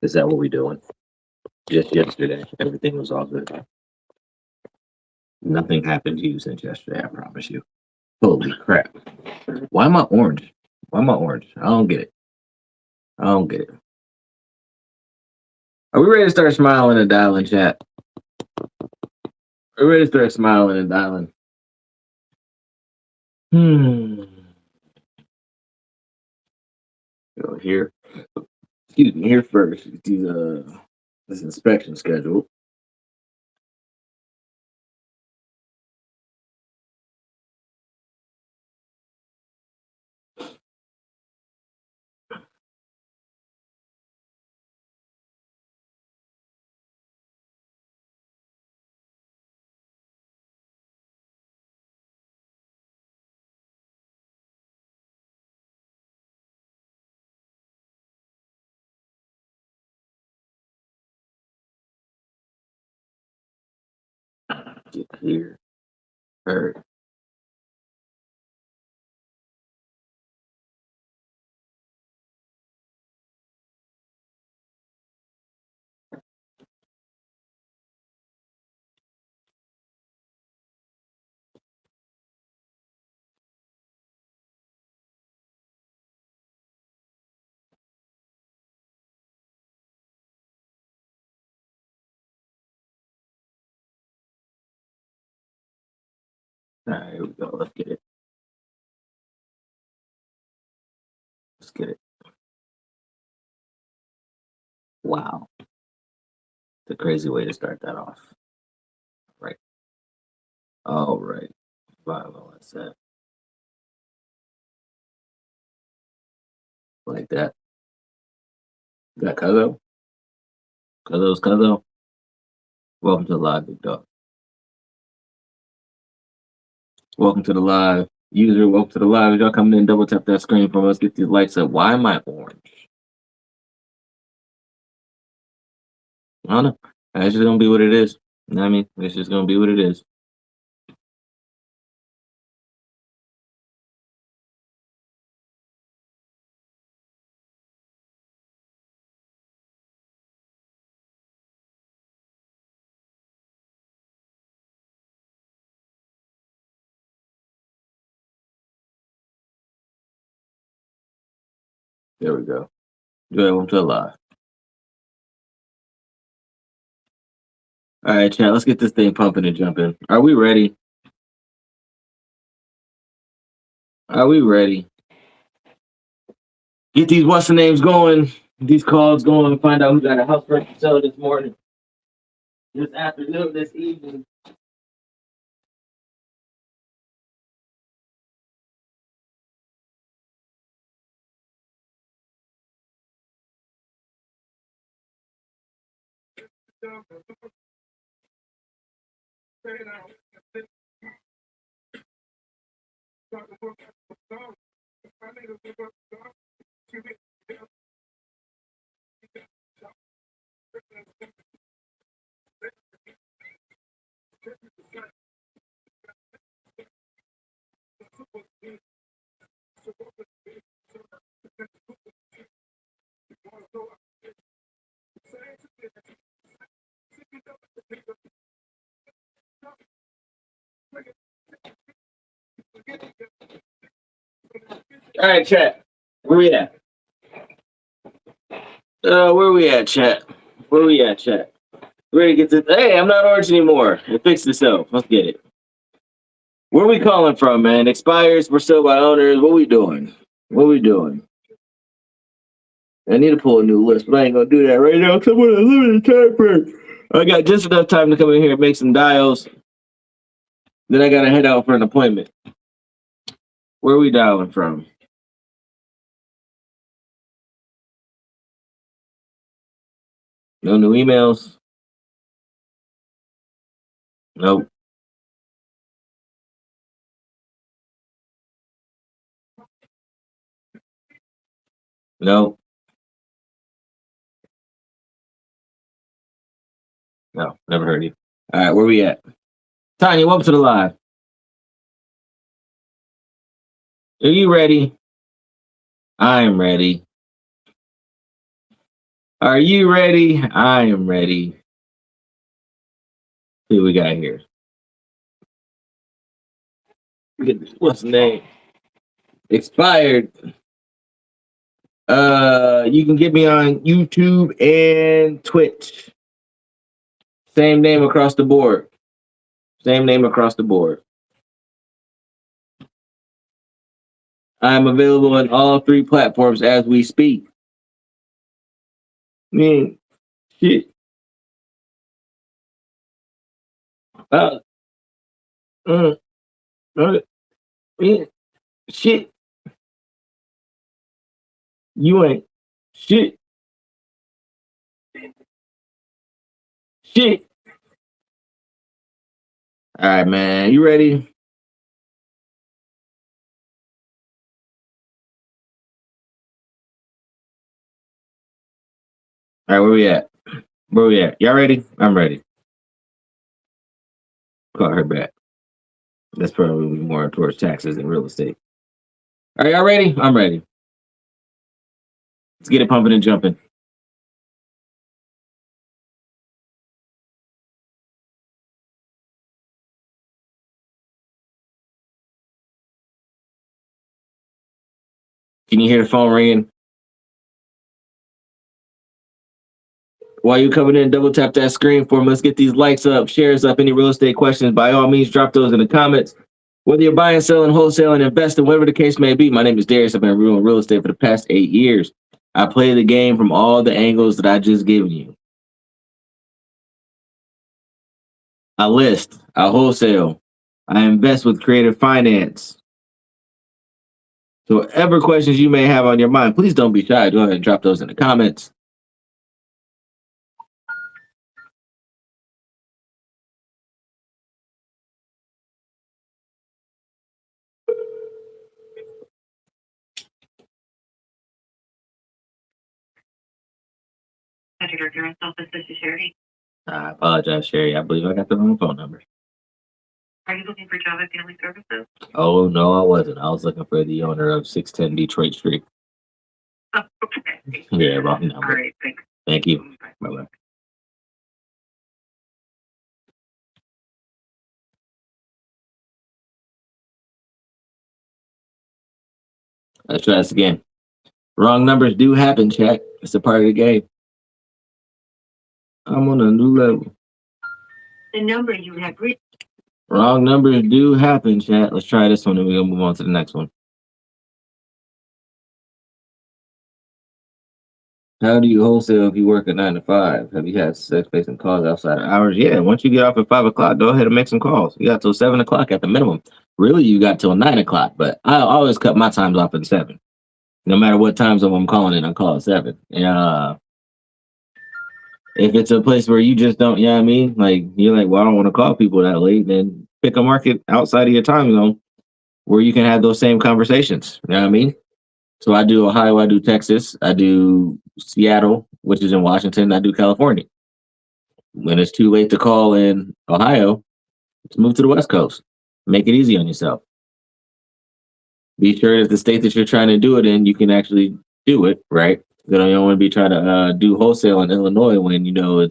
Is that what we're doing? Just yesterday, everything was all good. Nothing happened to you since yesterday, I promise you. Holy crap. Why am I orange? Why am I orange? I don't get it. I don't get it. Are we ready to start smiling and dialing, chat? Are we ready to start smiling and dialing? Go here. Excuse me, here first. Do this inspection schedule. Get here. All right, here we go. Let's get it. Let's get it. Wow. It's a crazy way to start that off. Right. All right. Violence that. Like that. You got Cuzzo? Cuzzo's Cuzzo? Welcome to the live, big dog. Welcome to the live. User, welcome to the live. If y'all coming in, double tap that screen for us. Get these lights up. Why am I orange? I don't know. It's just gonna be what it is. You know what I mean? It's just gonna be what it is. There we go. Welcome to the live. All right, chat. Let's get this thing pumping and jumping. Are we ready? Are we ready? Get these what's the names going, these calls going, and find out who got a house rent to sell this morning, this afternoon, this evening. All right, chat. Where we at? Where we at, chat? Where we at, chat? Ready to get this? Hey, I'm not orange anymore. It fixed itself. Let's get it. Where we calling from, man? Expires. We're still by owners. What we doing? What we doing? I need to pull a new list, but I ain't gonna do that right now because I'm on a limited time frame. I got just enough time to come in here and make some dials. Then I gotta head out for an appointment. Where are we dialing from? No new emails? Nope. Nope. No, never heard you. All right, where we at? Tanya, welcome to the live. Are you ready? I'm ready. Are you ready? I am ready. See what we got here. What's the name? Expired. You can get me on YouTube and Twitch. Same name across the board. Same name across the board. I'm available on all 3 platforms as we speak. I mean, shit. Uh, uh, uh, yeah, shit. You ain't shit. Shit. All right, man. You ready? All right, where we at? Where we at? Y'all ready? I'm ready. Call her back. That's probably more towards taxes and real estate. Are y'all ready? I'm ready. Let's get it pumping and jumping. Can you hear the phone ringing? While you coming in, double tap that screen for me. Let's get these likes up, shares up. Any real estate questions, by all means, drop those in the comments. Whether you're buying, selling, wholesaling, investing, whatever the case may be, my name is Darius. I've been doing real estate for the past 8 years. I play the game from all the angles that I just given you. I list, I wholesale, I invest with creative finance. So whatever questions you may have on your mind, please don't be shy. Go ahead and drop those in the comments. Director's office, this is Sherry. I apologize, Sherry. I believe I got the wrong phone number. Are you looking for Java Family Services? Oh, no, I wasn't. I was looking for the owner of 610 Detroit Street. Oh, okay. Yeah, wrong number. All right, thanks. Thank you. Bye-bye. Let's try this again. Wrong numbers do happen, chat. It's a part of the game. I'm on a new level. The number you have reached. Wrong numbers do happen, chat. Let's try this one and we're going to move on to the next one. How do you wholesale if you work a 9 to 5? Have you had sex-based calls outside of hours? Yeah, once you get off at 5 o'clock, go ahead and make some calls. You got till 7 o'clock at the minimum. Really, you got till 9 o'clock, but I always cut my times off at 7. No matter what time zone I'm calling in, I call at 7. If it's a place where you just don't, you know what I mean? Like, you're like, well, I don't want to call people that late, then pick a market outside of your time zone where you can have those same conversations. You know what I mean? So I do Ohio, I do Texas, I do Seattle, which is in Washington, I do California. When it's too late to call in Ohio, let's move to the West Coast. Make it easy on yourself. Be sure that the state that you're trying to do it in, you can actually do it, right? You don't want to be trying to do wholesale in Illinois when you know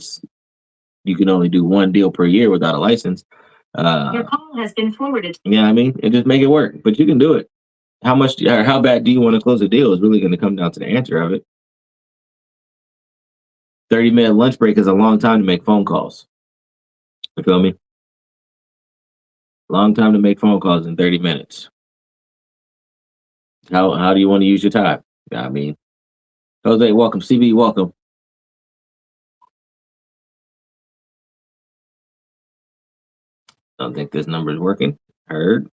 you can only do 1 deal per year without a license. Your call has been forwarded. Yeah, I mean, and just make it work, but you can do it. How much or how bad do you want to close a deal is really going to come down to the answer of it. 30-minute lunch break is a long time to make phone calls. You feel me? Long time to make phone calls in 30 minutes. How do you want to use your time? I mean, Jose, welcome. CB, welcome. Don't think this number is working. Heard.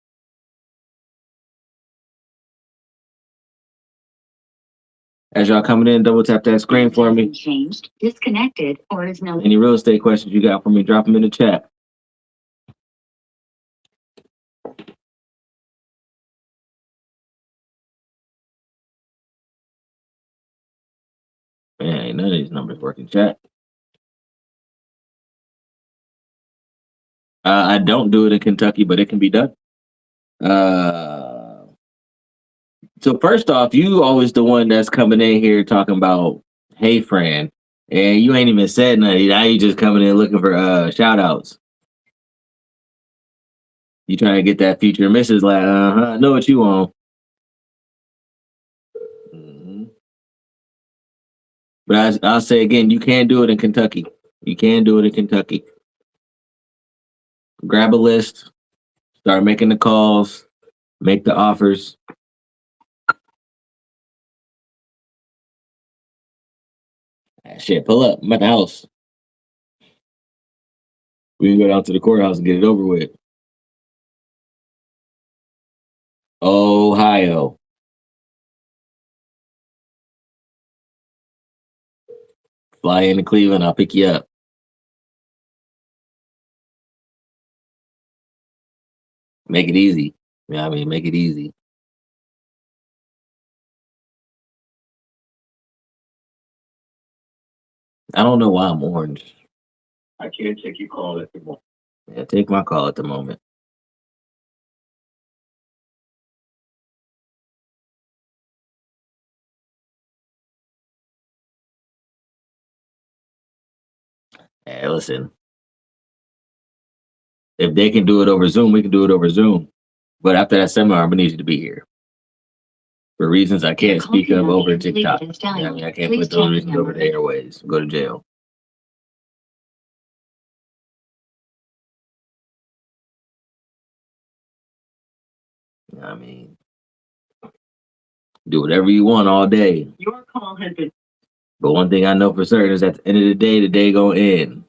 As y'all coming in, double tap that screen for me. Changed, disconnected, or is no. Any real estate questions you got for me, drop them in the chat. Man, ain't none of these numbers working, chat. I don't do it in Kentucky, but it can be done. So first off, you always the one that's coming in here talking about, hey, Fran, And you ain't even said nothing. Now you just coming in looking for shout outs. You trying to get that future missus like, I know what you want. Mm-hmm. But I'll say again, you can do it in Kentucky. You can do it in Kentucky. Grab a list, start making the calls, make the offers. Shit, pull up. I'm at the house. We can go down to the courthouse and get it over with. Ohio. Fly into Cleveland, I'll pick you up. Make it easy. Yeah, I mean, make it easy. I don't know why I'm orange. I can't take your call at the moment. Yeah, take my call at the moment. Hey, listen. If they can do it over Zoom, we can do it over Zoom. But after that seminar, I'm gonna need you to be here. For reasons I can't speak of over TikTok. I mean, I can't put those reasons over the airways. Go to jail. I mean, do whatever you want all day. Your call has been. But one thing I know for certain is at the end of the day gonna end.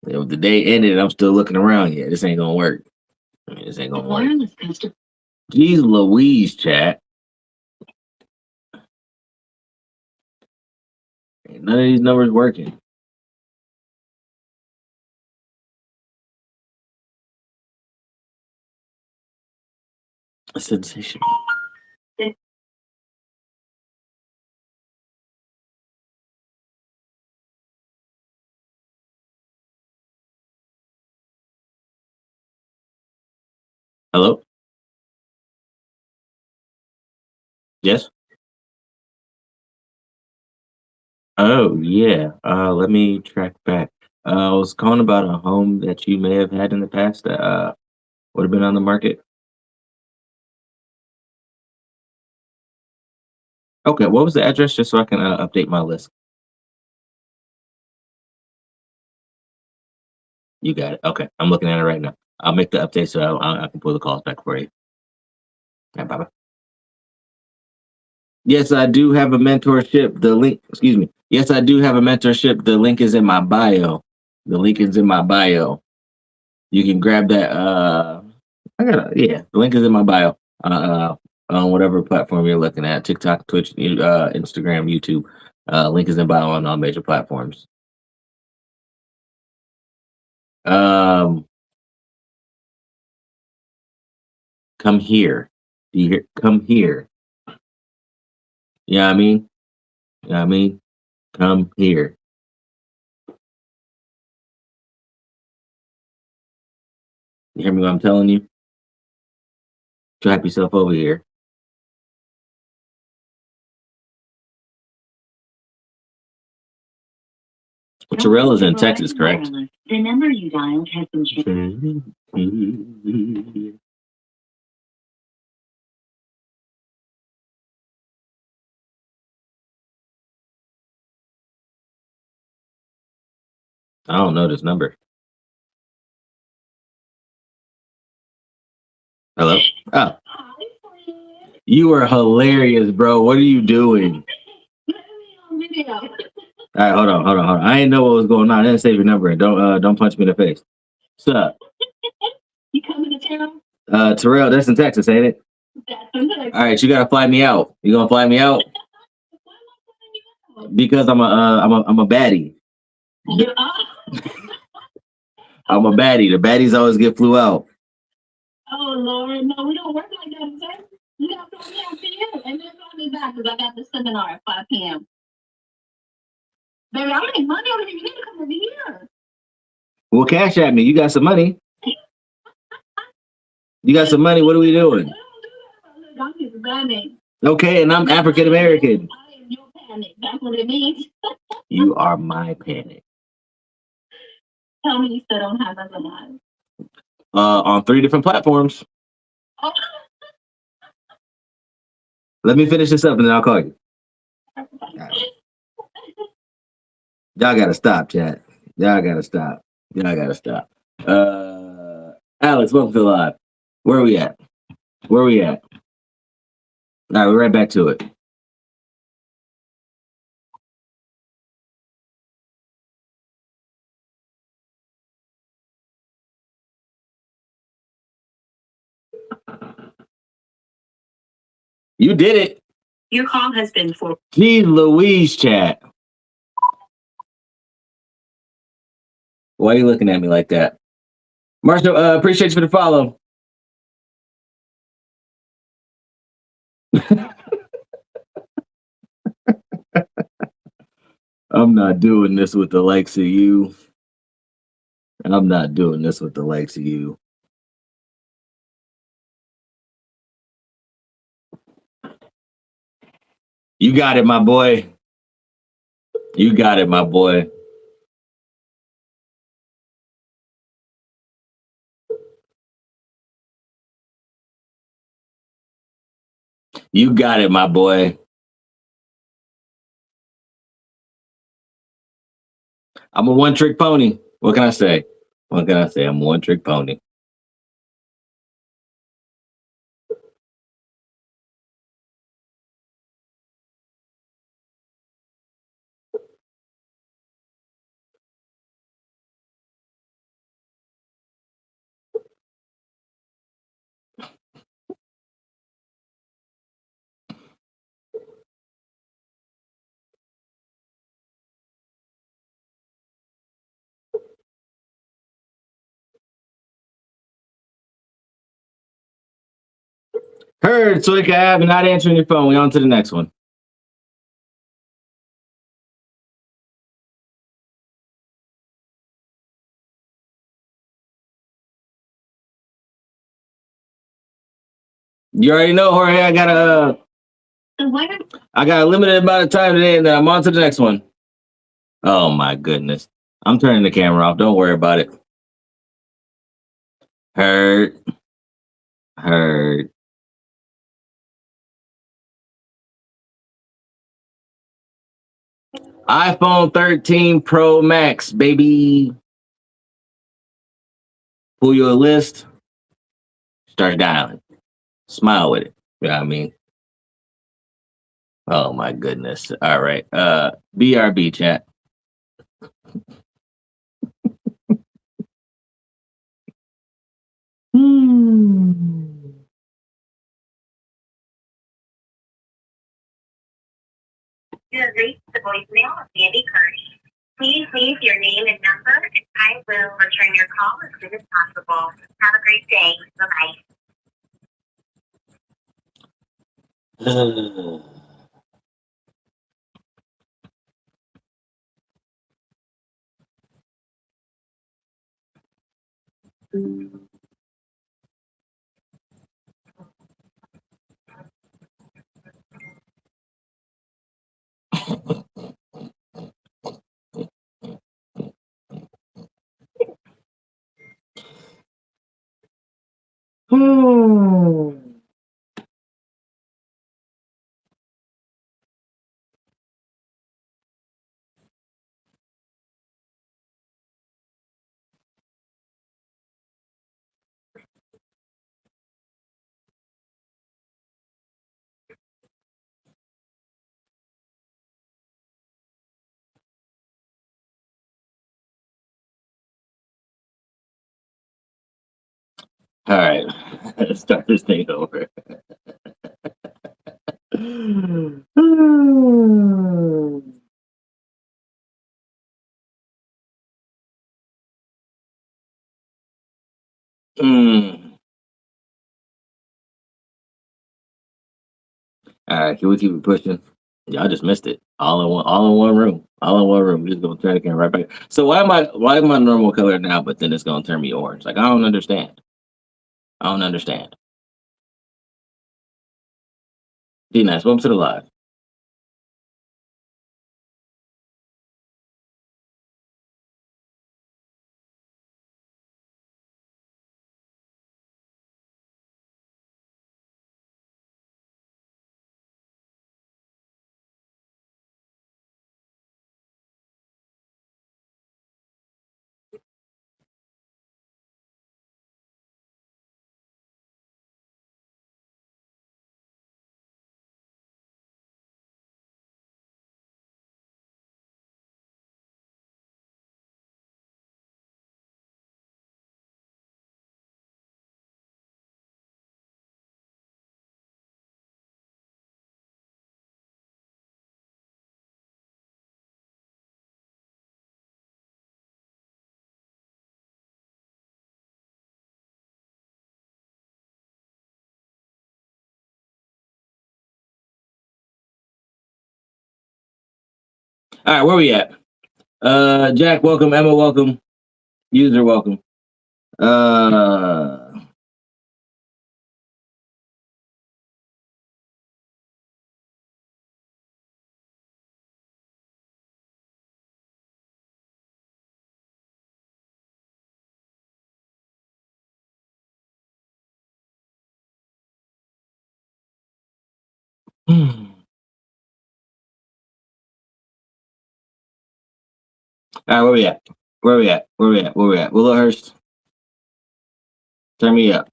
If the day ended, I'm still looking around. Yeah, this ain't gonna work. I mean, this ain't gonna work. Jeez Louise, chat. Ain't none of these numbers working. Sensational. Hello? Yes? Oh, yeah. Let me track back. I was calling about a home that you may have had in the past that would have been on the market. Okay, what was the address just so I can update my list? You got it. Okay, I'm looking at it right now. I'll make the update so I can pull the calls back for you. Yeah, bye bye. Yes, I do have a mentorship. The link, excuse me. Yes, I do have a mentorship. The link is in my bio. The link is in my bio. You can grab that. The link is in my bio. On whatever platform you're looking at, TikTok, Twitch, Instagram, YouTube. Link is in bio on all major platforms. Come here. Do you hear? Come here. You know what I mean? You know what I mean? Come here. You hear me what I'm telling you? Strap yourself over here. Terrell is in Texas, correct? The number you dialed has been changed. I don't know this number. Hello? Oh. You are hilarious, bro. What are you doing? All right, hold on. I didn't know what was going on. I didn't save your number. Don't punch me in the face. What's up? You coming to town? Terrell, that's in Texas, ain't it? All right, you gotta fly me out. You gonna fly me out? Because I'm a baddie. I'm a baddie. The baddies always get flew out. Oh Lord, no, we don't work like that, sir. You got to fly me out to you, and then call me back because I got the seminar at 5 p.m. Baby, I make money over here. You need to come over here. Well, cash at me. You got some money. You got some money. What are we doing? Okay, and I'm African American. panic. That's what it means. You are my panic. Tell me you still don't have us alive. On 3 different platforms. Oh. Let me finish this up and then I'll call you. Right. Y'all gotta stop, chat. Y'all gotta stop. Y'all gotta stop. Alex, welcome to the live. Where are we at? Where are we at? All right, we're right back to it. You did it. Your call has been for. Geez Louise, chat. Why are you looking at me like that? Marshall, appreciate you for the follow. I'm not doing this with the likes of you. I'm not doing this with the likes of you. You got it, my boy. You got it, my boy. You got it, my boy. I'm a one-trick pony. What can I say? What can I say? I'm a one-trick pony. Heard, Soika, I have not answering your phone. We on to the next one. You already know, Jorge. I got a limited amount of time today, and then I'm on to the next one. Oh my goodness. I'm turning the camera off. Don't worry about it. Heard. iPhone 13 Pro Max, baby. Pull you a list. Start dialing. Smile with it. You know what I mean? Oh my goodness. All right. BRB chat. You have reached the voicemail of Andy Curry. Please leave your name and number, and I will return your call as soon as possible. Have a great day. Bye-bye. All right, let's start this thing over. All right, can we keep it pushing? Y'all just missed it. All in one room. All in one room. We're just gonna turn the camera right back. So why am I normal color now, but then it's gonna turn me orange? Like I don't understand. D-Nice, welcome to the live. All right, where we at? Jack, welcome. Emma, welcome. User, welcome. Uh, all right, where we at? Where we at? Where we at? Where we at? Willowhurst, turn me up.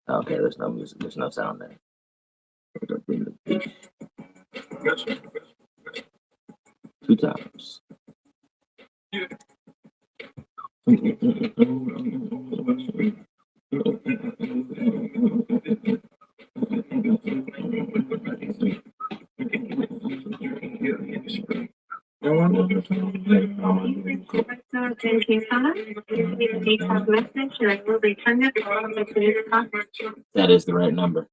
Okay, there's no music. There's no sound there. Two times. Thank you so much. Leave a detailed message and I will return it as soon as possible. That is the right number.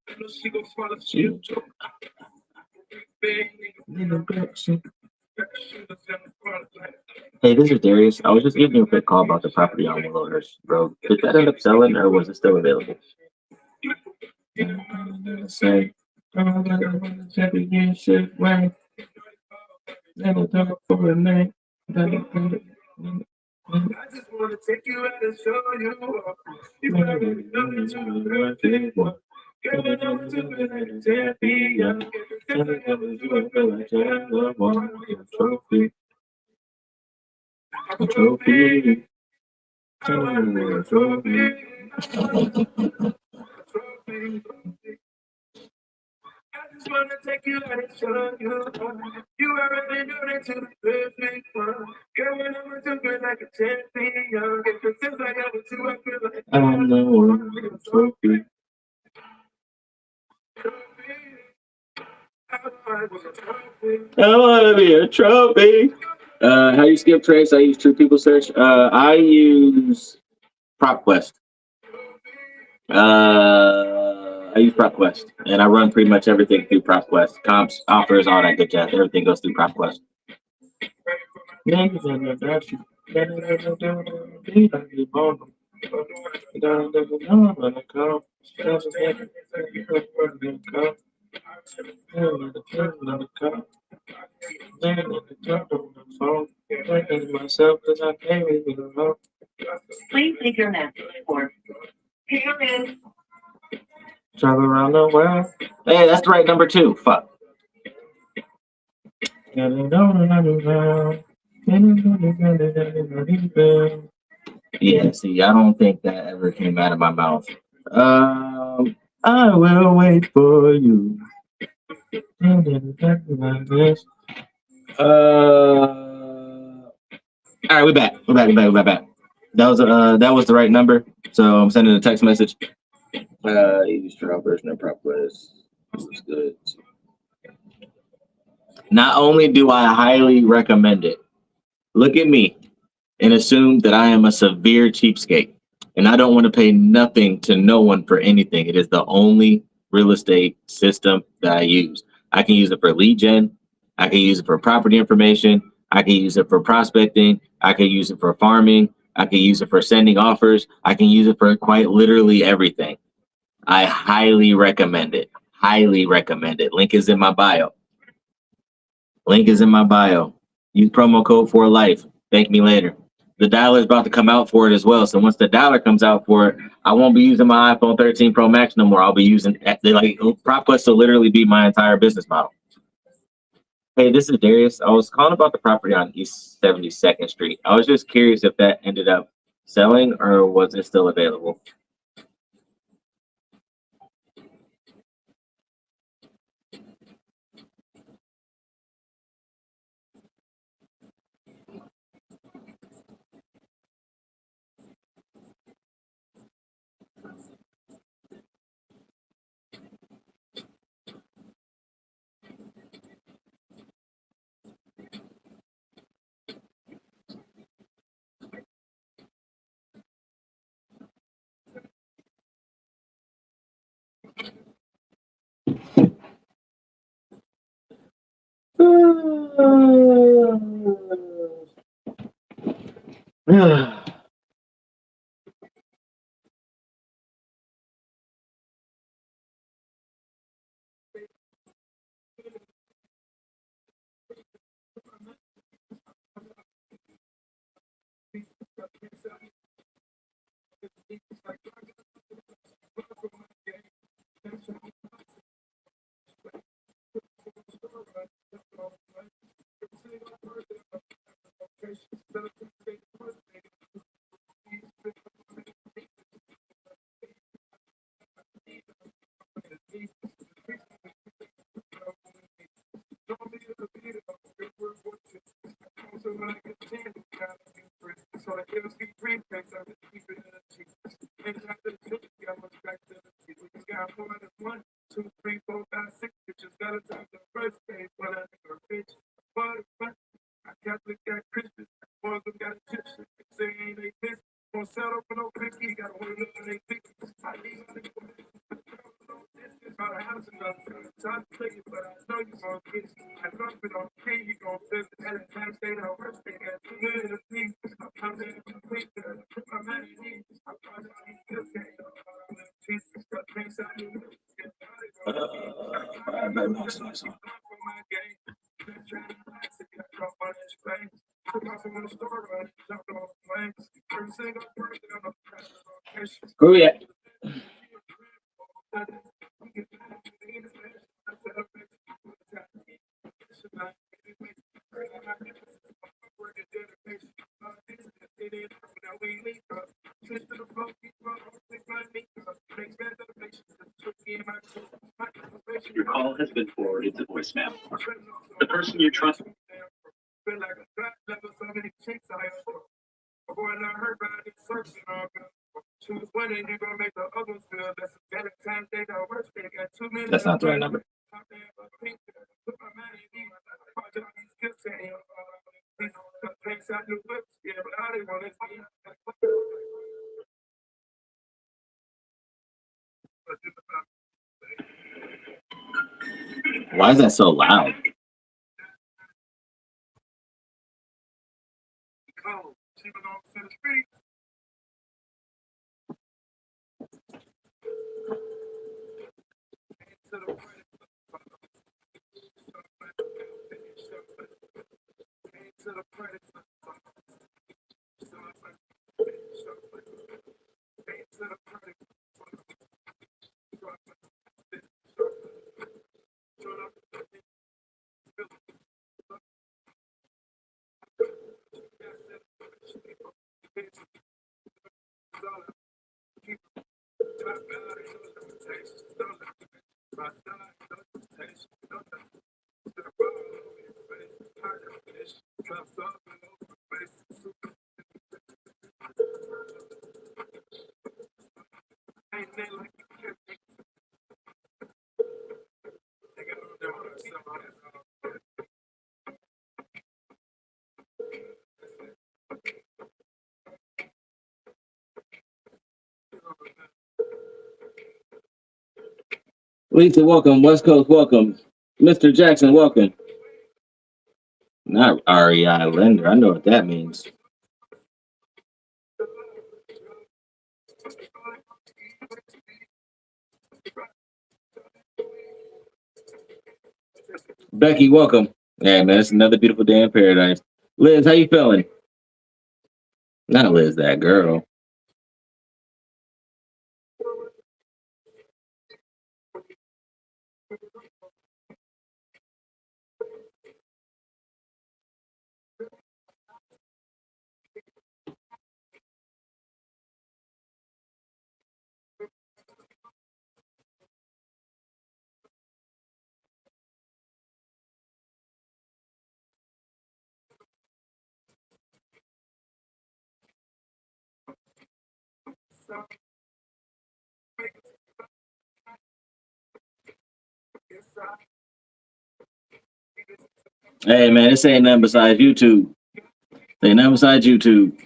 Hey, this is Darius. I was just giving you a quick call about the property on Willowhurst Road. Did that end up selling or was it still available? Say, I just want to take you out and show you. You already know that you're a big one. Girl, I know it's a bit like a champion. Cause I never do it feel like I want a trophy. A trophy. I want a trophy. I just want to take you out and show you. You already know that you're the perfect one. Girl, when I'm with you, feel like a champion. Cause since I got with you, I feel like I'm the one with the trophy. I want to be a trophy. How you skip trace? I use True People Search. I use PropQuest. I use PropQuest, and I run pretty much everything through PropQuest. Comps, offers, all that good jazz. Everything goes through PropQuest. please leave your message for parents. Travel around the world. Hey, that's the right number two. Fuck. Yeah, see, I don't think that ever came out of my mouth. I will wait for you. All right, we're back. We're back. That was the right number. So I'm sending a text message. Use trial version of PropQuest. This is good. Not only do I highly recommend it, look at me and assume that I am a severe cheapskate and I don't want to pay nothing to no one for anything. It is the only real estate system that I use. I can use it for lead gen. I can use it for property information. I can use it for prospecting. I can use it for farming. I can use it for sending offers. I can use it for quite literally everything. I highly recommend it. Highly recommend it. Link is in my bio. Link is in my bio. Use promo code for life. Thank me later. The dialer is about to come out for it as well. So once the dialer comes out for it, I won't be using my iPhone 13 Pro Max no more. I'll be using PropQuest will literally be my entire business model. Hey, this is Darius. I was calling about the property on East 72nd Street. I was just curious if that ended up selling or was it still available? Who we at? Your call has been forwarded to voicemail. The person you trust. That's not the right number. Why is that so loud? Lisa, welcome. West Coast, welcome. Mr. Jackson, welcome. Not REI lender. I know what that means. Becky, welcome. Yeah, man, it's another beautiful day in paradise. Liz, how you feeling? Not Liz, that girl. Hey, man, this ain't nothing besides YouTube. Ain't nothing besides YouTube.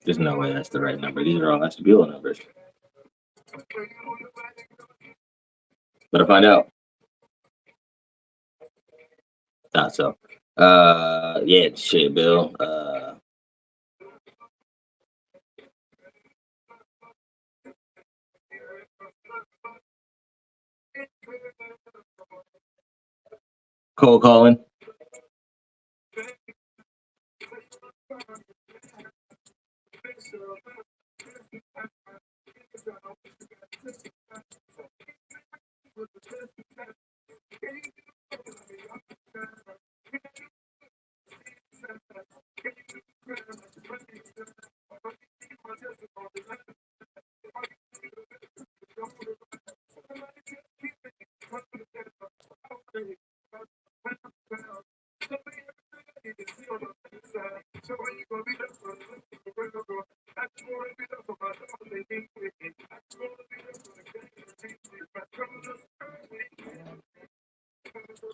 There's no way that's the right number. These are all vestibule numbers. Better find out. Thought so. Yeah, shit, Bill. Cold calling.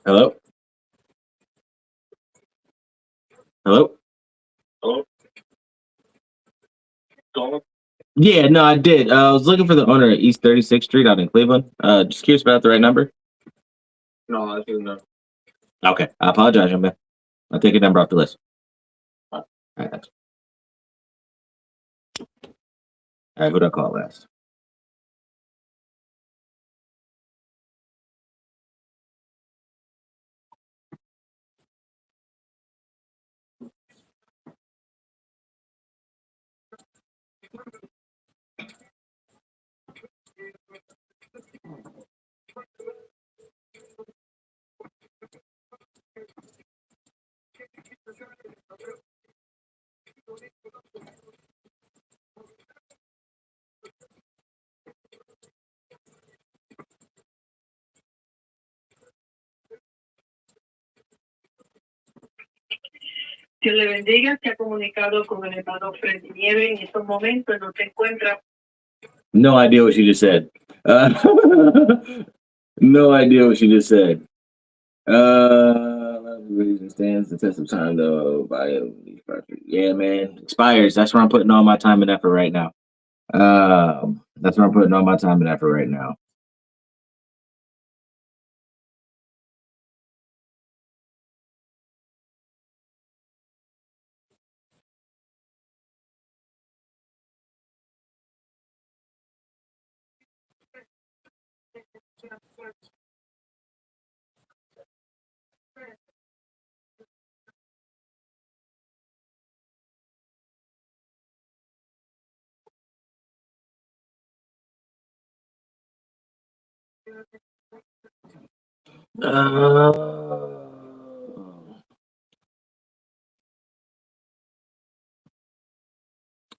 Hello? Hello? Hello? Calling? Yeah, no, I did. I was looking for the owner at East 36th Street out in Cleveland. Just curious about the right number. No, I didn't know. Okay, I apologize, young man. I'll take your number off the list. All right, thanks. All right, who'd I call last? Dios le bendiga, se ha comunicado con el hermano Freddy Nieve en estos momentos, no se encuentra. No idea what she just said. No idea what she just said. Reason stands the test of time though. Yeah, man, expires. That's where I'm putting all my time and effort right now. That's where I'm putting all my time and effort right now.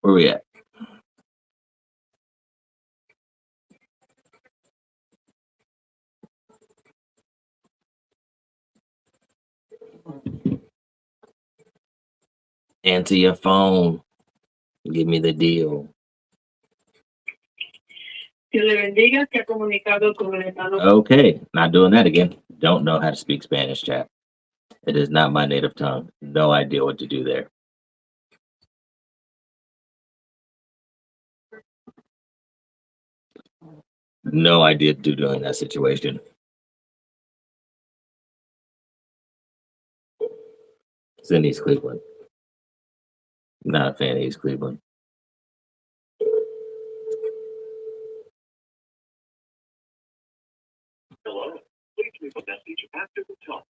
Where we at? Answer your phone. Give me the deal. Dios le bendiga, se ha comunicado con el hermano. Okay, not doing that again. Don't know how to speak Spanish, chat. It is not my native tongue. No idea what to do there. No idea what to do in that situation. It's in East Cleveland. Not a fan of East Cleveland. Hello? Please leave a message after the tone.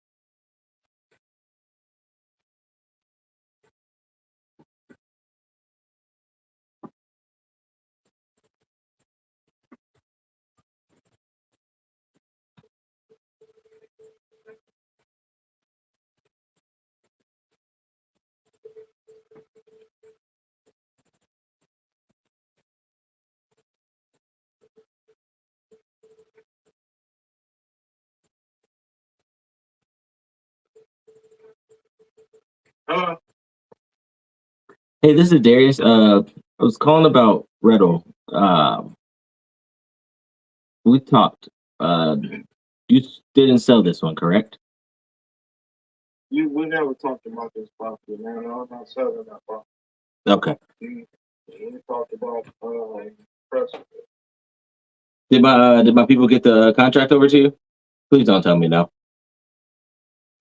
Hello? Hey, this is Darius. I was calling about Riddle. We talked. You didn't sell this one, correct? We never talked about this property, man. I'm not selling that property. Okay. We talked about press. Did my people get the contract over to you? Please don't tell me no.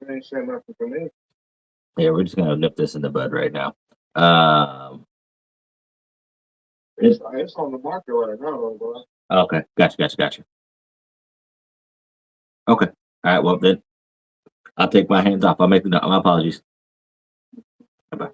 They ain't saying nothing for me. Yeah, we're just gonna nip this in the bud right now. It's on the market right now, bro. Okay, gotcha. Okay, all right. Well then, I'll take my hands off. I'll make my apologies. Bye.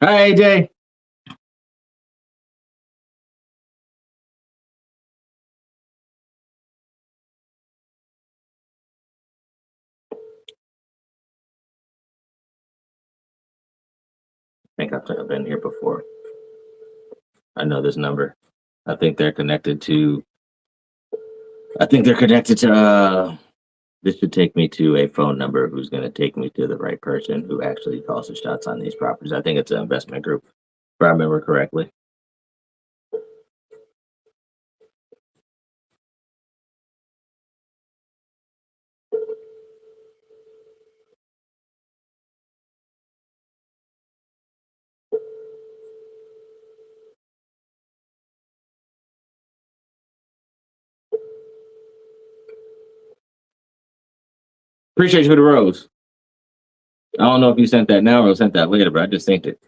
Hi, AJ. I think I've been here before. I know this number. I think they're connected to. This should take me to a phone number who's going to take me to the right person who actually calls the shots on these properties. I think it's an investment group, if I remember correctly. Appreciate you for the rose. I don't know if you sent that now or sent that later, but I just sent it.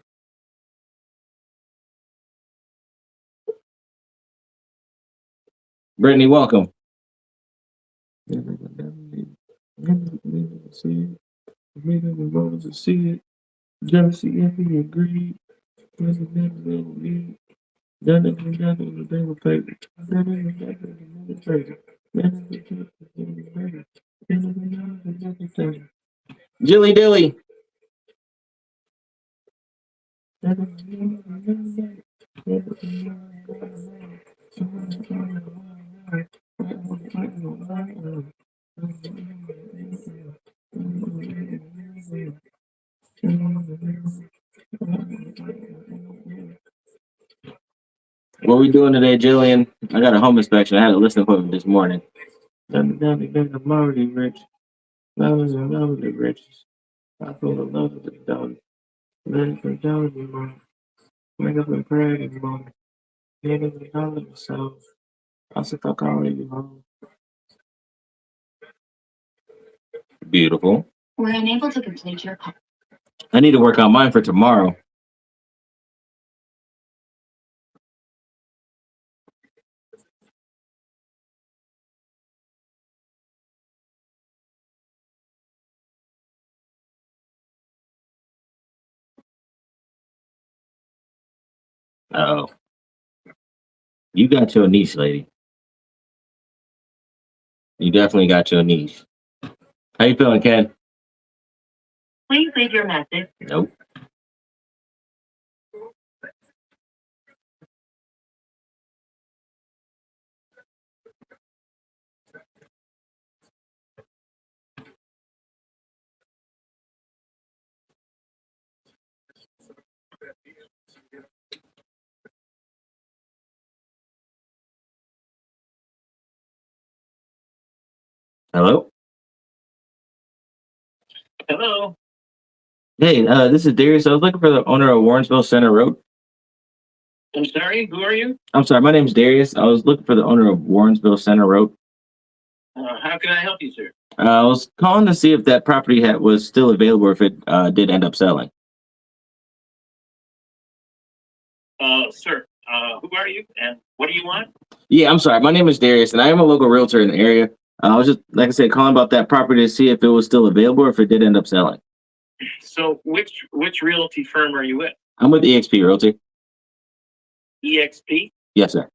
Brittany, welcome. See it. Jealousy, envy, and greed. Jilly Dilly. What we doing today, Jillian? I got a home inspection. I had a listing appointment this morning. I'm already rich. Love is the richest. I feel the love of the dog. Ready for dollars anymore. Wake up and pray anymore. Getting the dollar myself. I said, fuck already home. Beautiful. We're unable to complete your call. I need to work on mine for tomorrow. Oh, you got your niche, lady. You definitely got your niche. How you feeling, Ken? Please leave your message. Nope. Hello? Hello. Hey, this is Darius. I was looking for the owner of Warrensville Center Road. I'm sorry. Who are you? I'm sorry, my name's Darius. I was looking for the owner of Warrensville Center Road. How can I help you, sir? I was calling to see if that property was still available or if it did end up selling. Sir, Who are you and what do you want? Yeah, I'm sorry. My name is Darius, and I am a local realtor in the area. I was just, like I said, calling about that property to see if it was still available or if it did end up selling. So which realty firm are you with? I'm with EXP Realty. EXP? Yes, sir.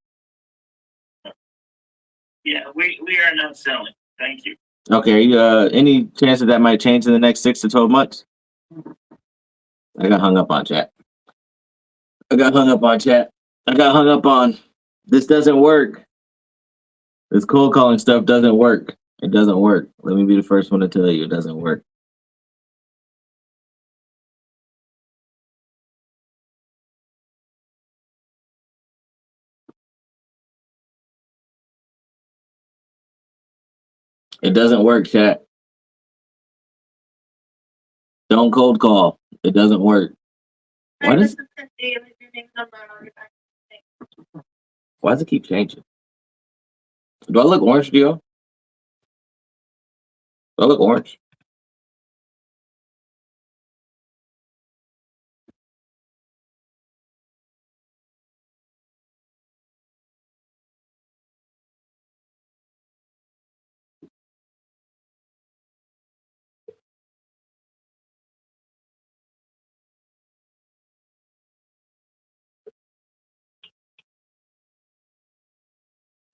Yeah, we are not selling. Thank you. Okay. Any chance that might change in the next 6 to 12 months? I got hung up on chat. I got hung up on chat. I got hung up on. This doesn't work. This cold calling stuff doesn't work. It doesn't work. Let me be the first one to tell you it doesn't work. It doesn't work, chat. Don't cold call. It doesn't work. Why does it keep changing? Do I look orange to you? Do I look orange?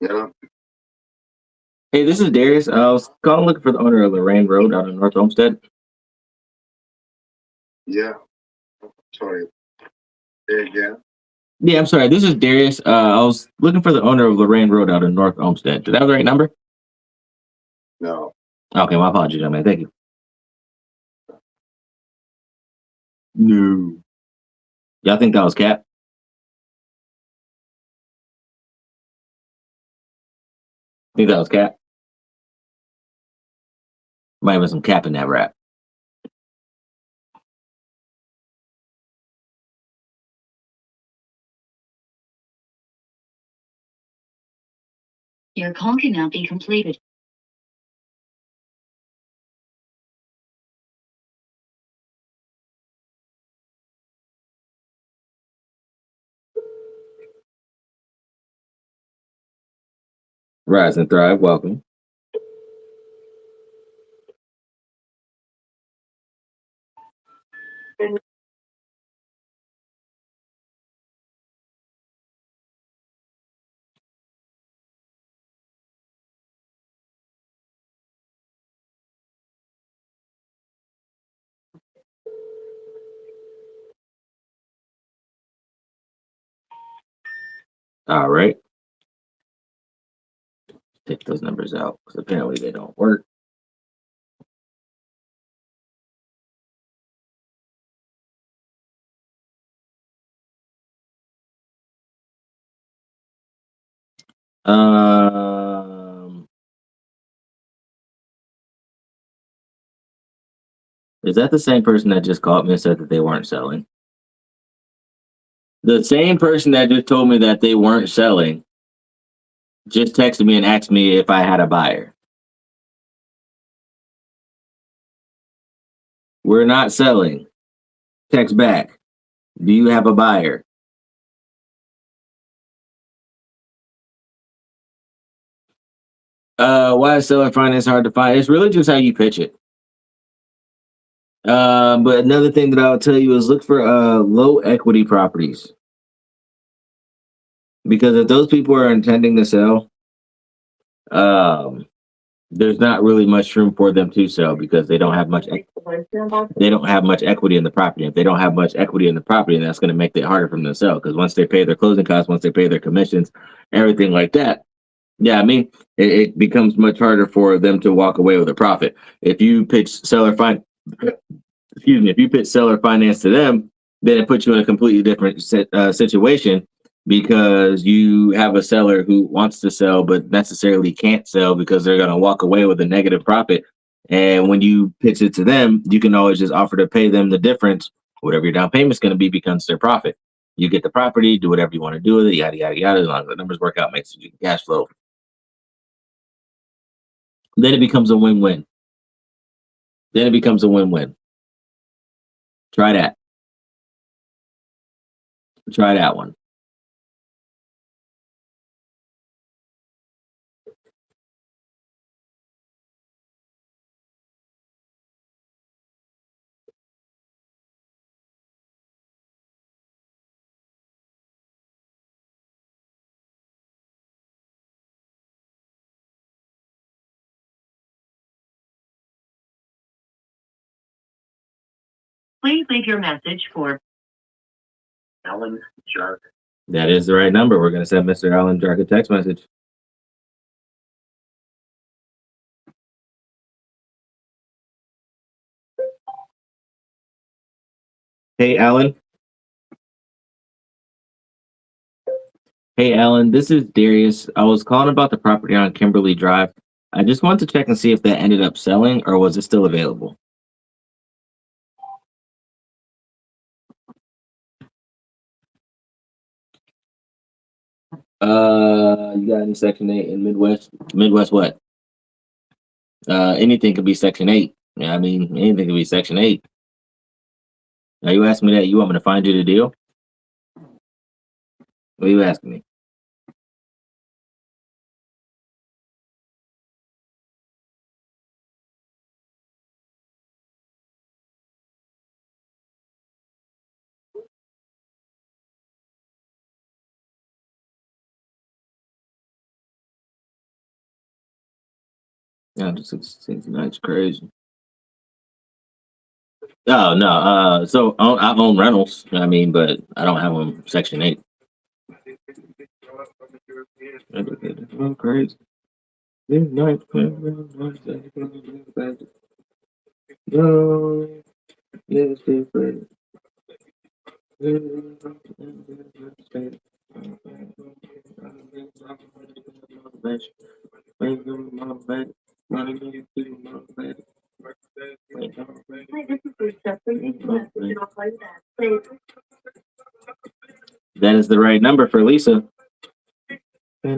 Yeah, Hey, this is Darius. I was calling looking for the owner of Lorraine Road out in North Olmsted. yeah. Sorry. Say again. Yeah, I'm sorry. This is Darius. I was looking for the owner of Lorraine Road out in North Olmsted. Did that have the right number? No. Okay, my apologies, man. Thank you. No. Y'all think that was cap? Think that was cap? Might have been some cap in that rap. Your call cannot be completed. Rise and thrive. Welcome. All right. Take those numbers out because apparently they don't work. Um, is that the same person that just called me and said that they weren't selling? The same person that just told me that they weren't selling just texted me and asked me if I had a buyer. We're not selling. Text back. Do you have a buyer? Why is seller finance hard to find? It's really just how you pitch it. But another thing that I'll tell you is look for low equity properties. Because if those people are intending to sell, there's not really much room for them to sell because they don't have much equity in the property. If they don't have much equity in the property, then that's going to make it harder for them to sell. Because once they pay their closing costs, once they pay their commissions, everything like that, yeah, I mean, it becomes much harder for them to walk away with a profit. If you pitch if you pitch seller finance to them, then it puts you in a completely different situation because you have a seller who wants to sell but necessarily can't sell because they're going to walk away with a negative profit. And when you pitch it to them, you can always just offer to pay them the difference. Whatever your down payment's going to be becomes their profit. You get the property, do whatever you want to do with it, yada yada yada. As long as the numbers work out, makes you cash flow. Then it becomes a win-win. Try that. Try that one. Please leave your message for Alan Shark. That is the right number. We're going to send Mr. Alan Jark a text message. Hey, Alan. Hey, Alan. This is Darius. I was calling about the property on Kimberly Drive. I just wanted to check and see if that ended up selling or was it still available? You got any Section 8 in Midwest? Midwest what? Anything could be Section 8. Yeah, I mean, anything could be Section 8. Now you asking me that, you want me to find you the deal? What are you asking me? Yeah, just seems that's crazy. Oh no, so I own rentals. I mean, but I don't have them Section 8. That's crazy. No, it's different. That is the right number for Lisa. Hey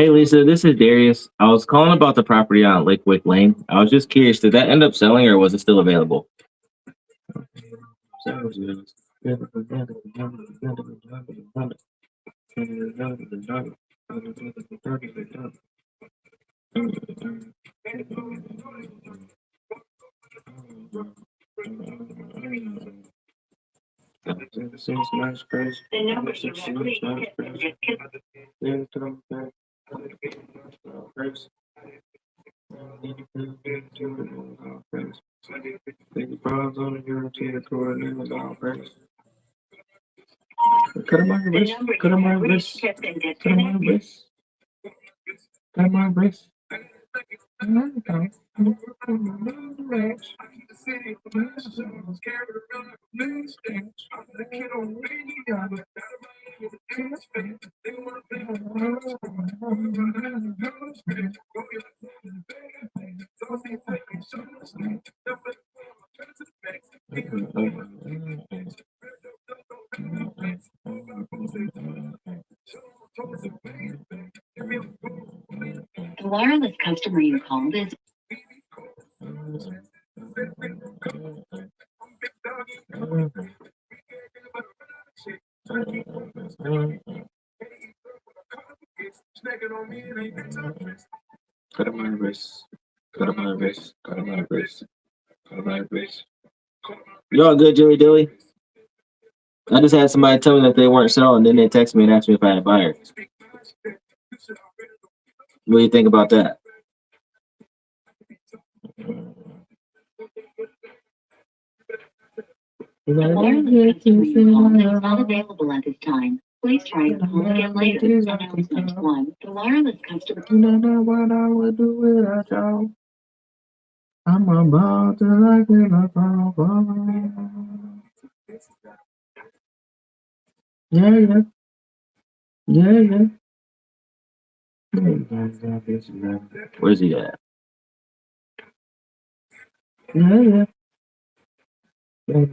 Lisa, this is Darius. I was calling about the property on Lake Wick Lane. I was just curious, did that end up selling or was it still available? Cut him my wrist. Cut him my wrist. Cut him my wrist. Cut him my wrist. The wireless customer you called is Cut him my wrist. Cut him my wrist. Cut him my wrist. Cut him my wrist. You all good, Joey Dilly? I just had somebody tell me that they weren't selling, then they text me and asked me if I had a buyer. What do you think about that? the wireless customer you called is not available at this time. Please try your call again later. Announcement 1. The wireless customer. You don't know what I would do without y'all. I'm about to like it up all. Yeah. Where's he at? Yeah. When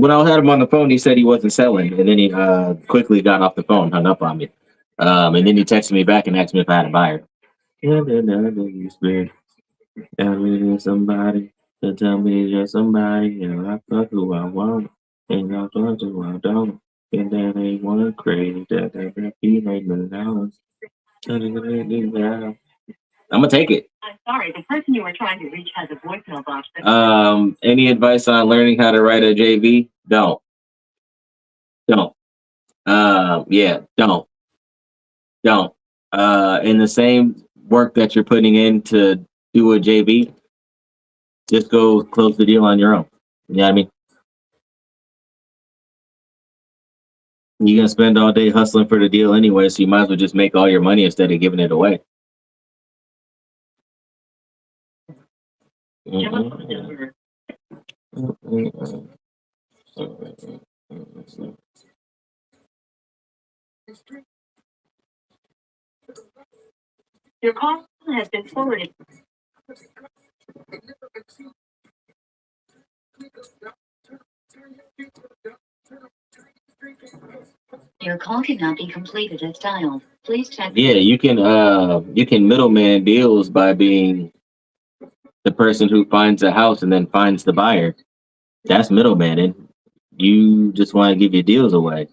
I had him on the phone, he said he wasn't selling, and then he quickly got off the phone, hung up on me, and then he texted me back and asked me if I had a buyer. Yeah, tell me there's somebody to tell me there's somebody, and I fuck who I want, and I fuck who I don't, and that ain't one crazy that be making dollars. I'm gonna take it. I'm sorry, the person you were trying to reach has a voicemail box. Any advice on learning how to write a JV? Don't. Yeah, don't. In the same work that you're putting in to do a JV, just go close the deal on your own. You know what I mean? You're gonna spend all day hustling for the deal anyway, so you might as well just make all your money instead of giving it away. Mm-mm. Mm-mm. Your call has been forwarded. Your call cannot be completed as dialed. Please check. Yeah, you can middleman deals by being the person who finds a house and then finds the buyer. That's middlemaning. You just want to give your deals away.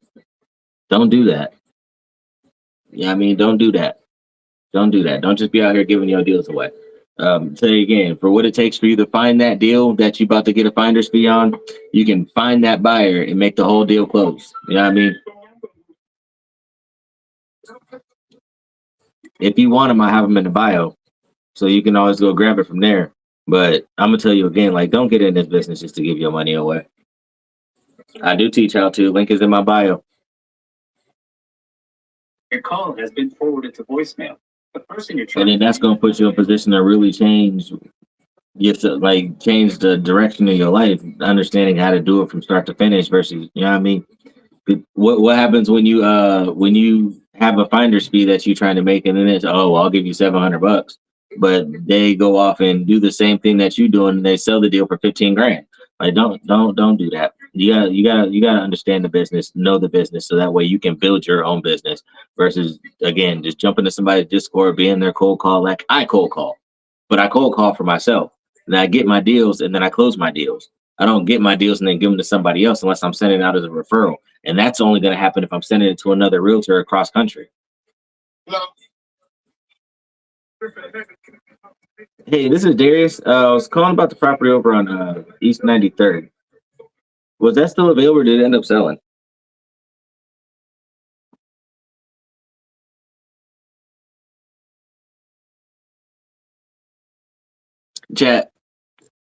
Don't do that. Yeah, I mean, don't do that. Don't do that. Don't just be out here giving your deals away. Say again, for what it takes for you to find that deal that you about to get a finder's fee on, you can find that buyer and make the whole deal close. You know what I mean? If you want them, I have them in the bio, so you can always go grab it from there. But I'm gonna tell you again, like, don't get in this business just to give your money away. I do teach how to. Link is in my bio. Your call has been forwarded to voicemail. The person you're And trying then that's gonna put you in a position to really change change the direction of your life, understanding how to do it from start to finish versus, you know what I mean? What happens when you have a finder's fee that you're trying to make and then it's, oh, I'll give you $700, but they go off and do the same thing that you doing and they sell the deal for 15 grand. Like, don't do that. You gotta understand the business, know the business, so that way you can build your own business versus, again, just jumping to somebody's Discord, being their cold call. Like, I cold call, but I cold call for myself and I get my deals and then I close my deals. I don't get my deals and then give them to somebody else unless I'm sending it out as a referral. And that's only going to happen if I'm sending it to another realtor across country. Hey, this is Darius. I was calling about the property over on East 93rd. Was that still available or did it end up selling? Chat,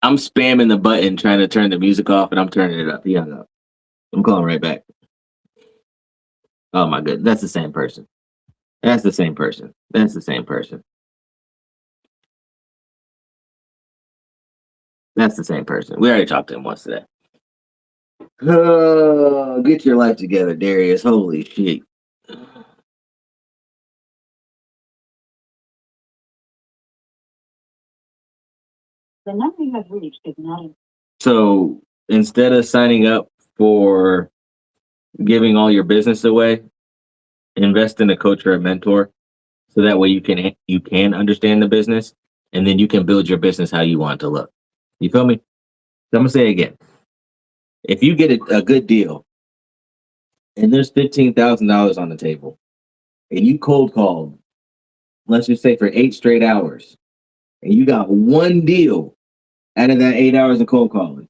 I'm spamming the button trying to turn the music off and I'm turning it up. He hung up. I'm calling right back. Oh my goodness, that's the same person. That's the same person. That's the same person. That's the same person. We already talked to him once today. Get your life together, Darius. Holy shit. The number you have reached is not. So instead of signing up for giving all your business away, invest in a coach or a mentor, so that way you can understand the business, and then you can build your business how you want it to look. You feel me? So I'm gonna say it again. If you get a good deal and there's $15,000 on the table, and you cold called, let's just say for 8 straight hours, and you got one deal out of that 8 hours of cold calling,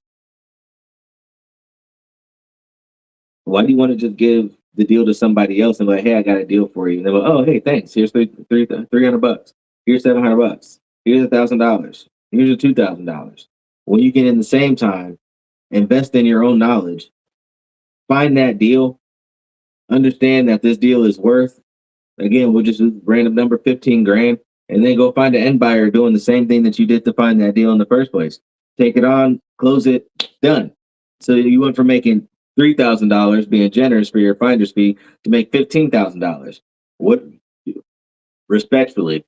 why do you want to just give the deal to somebody else and be like, hey, I got a deal for you? And they're like, oh, hey, thanks. Here's $300. Here's $700. Here's $1,000. Here's your $2,000. When you can, in the same time, invest in your own knowledge, find that deal, understand that this deal is worth, again, we'll just use random number, 15 grand, and then go find an end buyer doing the same thing that you did to find that deal in the first place. Take it on, close it, done. So you went from making $3,000, being generous for your finder's fee, to make $15,000. What, respectfully,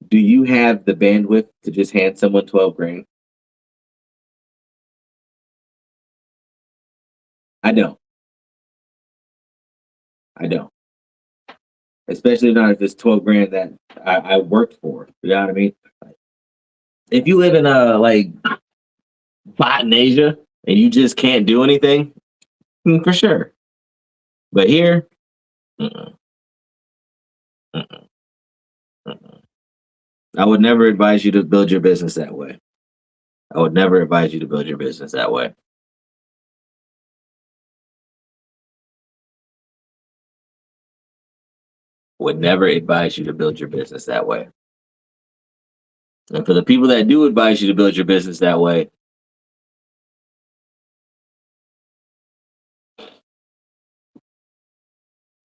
do you have the bandwidth to just hand someone 12 grand? I don't. Especially not if it's 12 grand that I worked for. You know what I mean? If you live in like Botanesia and you just can't do anything, for sure. But here, Mm-mm. Mm-mm. I would never advise you to build your business that way. I would never advise you to build your business that way. Would never advise you to build your business that way. And for the people that do advise you to build your business that way,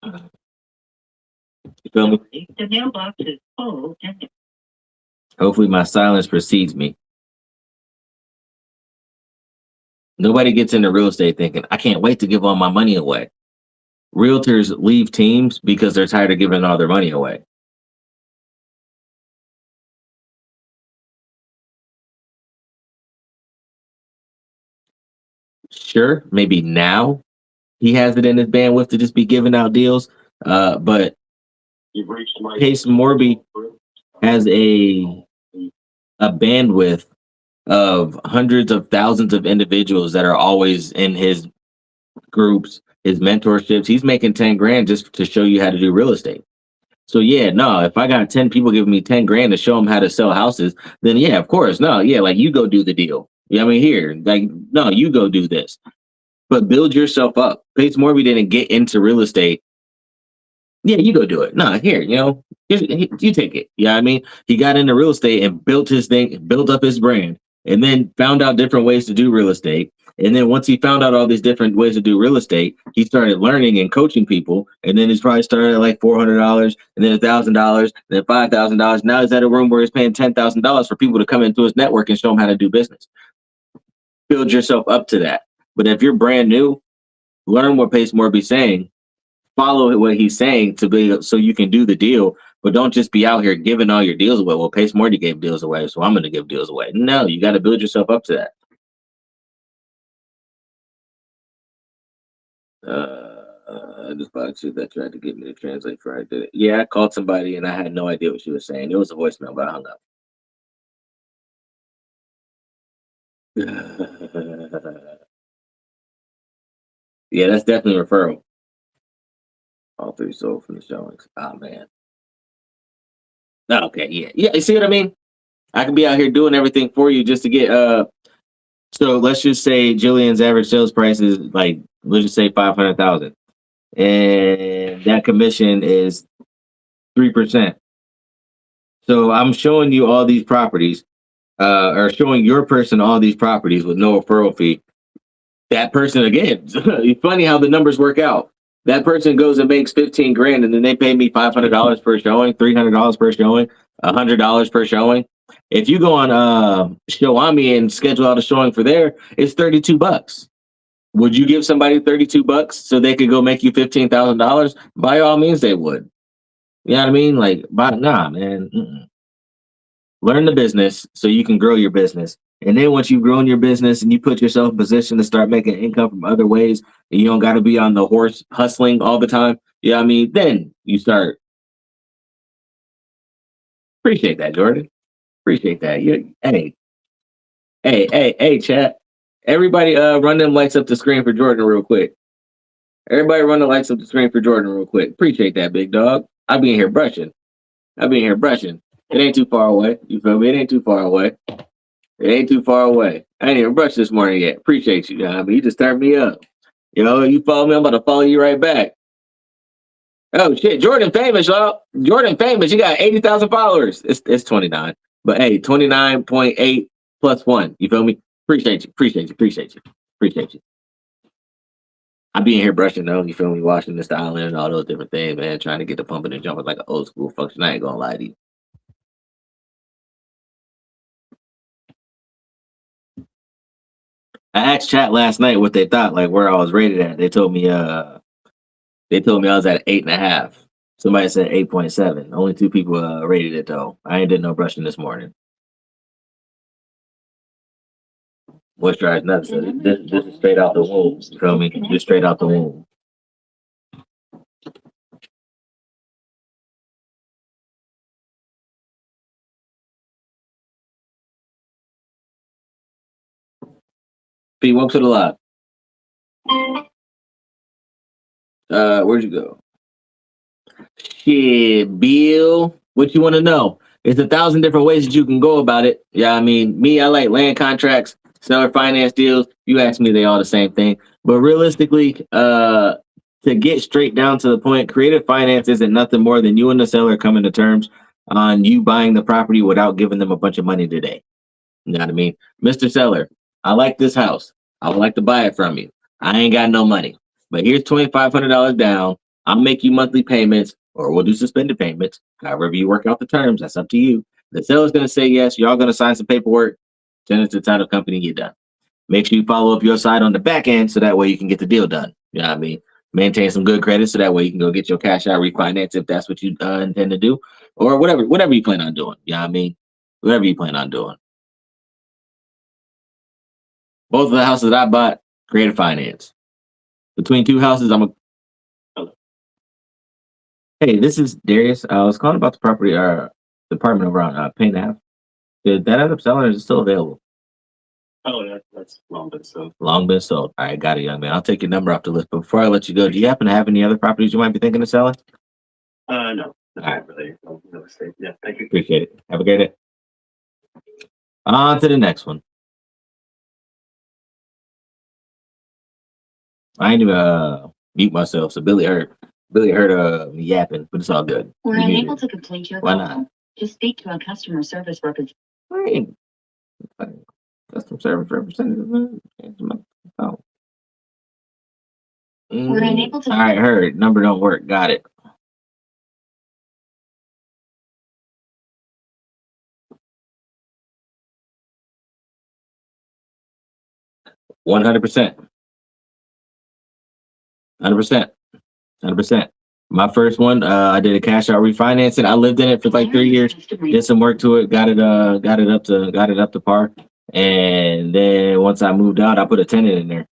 you feel me? The mailbox is full and Hopefully my silence precedes me. Nobody gets into real estate thinking, I can't wait to give all my money away. Realtors leave teams because they're tired of giving all their money away. Sure, maybe now he has it in his bandwidth to just be giving out deals. But Pace Morby has a bandwidth of hundreds of thousands of individuals that are always in his groups, his mentorships. He's making 10 grand just to show you how to do real estate. So yeah, no, if I got 10 people giving me 10 grand to show them how to sell houses, then yeah, of course. No, yeah, like you go do the deal. Yeah, I mean here, like, no, you go do this. But build yourself up. Pace Morby didn't get into real estate. Yeah, you go do it. No, here, you take it. Yeah, I mean, he got into real estate and built his thing, built up his brand, and then found out different ways to do real estate. And then once he found out all these different ways to do real estate, he started learning and coaching people. And then he's probably started at like $400, and then $1,000, and then $5,000. Now he's at a room where he's paying $10,000 for people to come into his network and show him how to do business. Build yourself up to that. But if you're brand new, learn what Pace Morby's saying, follow what he's saying to be so you can do the deal, but don't just be out here giving all your deals away. Well, Pace Morby gave deals away, so I'm going to give deals away. No, you got to build yourself up to that. I just bought shit that tried to get me to translate for I did it. Yeah, I called somebody and I had no idea what she was saying. It was a voicemail, but I hung up. Yeah, that's definitely a referral. All 3 sold from the showings. Oh man. Okay, yeah. Yeah, you see what I mean? I can be out here doing everything for you just to get so let's just say Jillian's average sales price is like, let's just say 500,000. And that commission is 3%. So I'm showing you all these properties, or showing your person all these properties with no referral fee. That person, again, it's funny how the numbers work out. That person goes and makes 15 grand, and then they pay me $500 per showing, $300 per showing, $100 per showing. If you go on Showami and schedule out a showing for there, it's $32. Would you give somebody $32 so they could go make you $15,000? By all means, they would. You know what I mean? Like, nah, man. Mm-mm. Learn the business so you can grow your business. And then once you've grown your business and you put yourself in position to start making income from other ways, and you don't got to be on the horse hustling all the time. Yeah, I mean, then you start. Appreciate that, Jordan. Appreciate that. Hey, chat. Everybody, run them lights up the screen for Jordan real quick. Everybody, run the lights up the screen for Jordan real quick. Appreciate that, big dog. I'll be in here brushing. It ain't too far away. You feel me? It ain't too far away. I ain't even brushed this morning yet. Appreciate you. I mean, you just turned me up. You follow me, I'm about to follow you right back. Oh shit, Jordan famous, y'all. Jordan famous. You got 80,000 followers. It's 29, but hey, 29.8 plus 1. You feel me? Appreciate you. I be in here brushing though. You feel me? Washing the styling and all those different things, man. Trying to get the pumping and jumping like an old school function. I ain't gonna lie to you. I asked chat last night what they thought, like where I was rated at. They told me I was at 8.5. Somebody said 8.7. Only 2 people rated it though. I ain't did no brushing this morning. Moisturize nuts. So this is straight out the womb. You feel me? Just straight out the womb. P, welcome to the live. Where'd you go? Shit, Bill, what you want to know? It's 1,000 different ways that you can go about it. Yeah, I mean, me, I like land contracts, seller finance deals. You ask me, they all the same thing. But realistically, to get straight down to the point, creative finance isn't nothing more than you and the seller coming to terms on you buying the property without giving them a bunch of money today. You know what I mean? Mr. Seller, I like this house. I would like to buy it from you. I ain't got no money, but here's $2,500 down. I'll make you monthly payments, or we'll do suspended payments. However you work out the terms, that's up to you. The seller's gonna say yes. Y'all gonna sign some paperwork, send it to the title company, get done. Make sure you follow up your side on the back end so that way you can get the deal done. You know what I mean? Maintain some good credit so that way you can go get your cash out refinance if that's what you intend to do, or whatever you plan on doing. You know what I mean? Whatever you plan on doing. Both of the houses I bought, creative finance. Between two houses, I'm a. Hey, this is Darius. I was calling about the property, the apartment over on Payne Ave. Did that end up selling, or is it still available? Oh, that's long been so. Long been sold. All right, got it, young man. I'll take your number off the list. But before I let you go, do you happen to have any other properties you might be thinking of selling? No. All right. Really, no real estate. Yeah, thank you. Appreciate it. Have a great day. On to the next one. I ain't even mute myself, so Billy heard me yapping, but it's all good. We're You unable muted. to complete your Why call. not? To speak to a customer service representative. I ain't customer service representative. Man. Change my phone. We're unable to. All right, heard. Number don't work. Got it. $100%. 100%. 100%. My first one, I did a cash out refinancing. I lived in it for like 3 years. Did some work to it. Got it up to par. And then once I moved out, I put a tenant in there.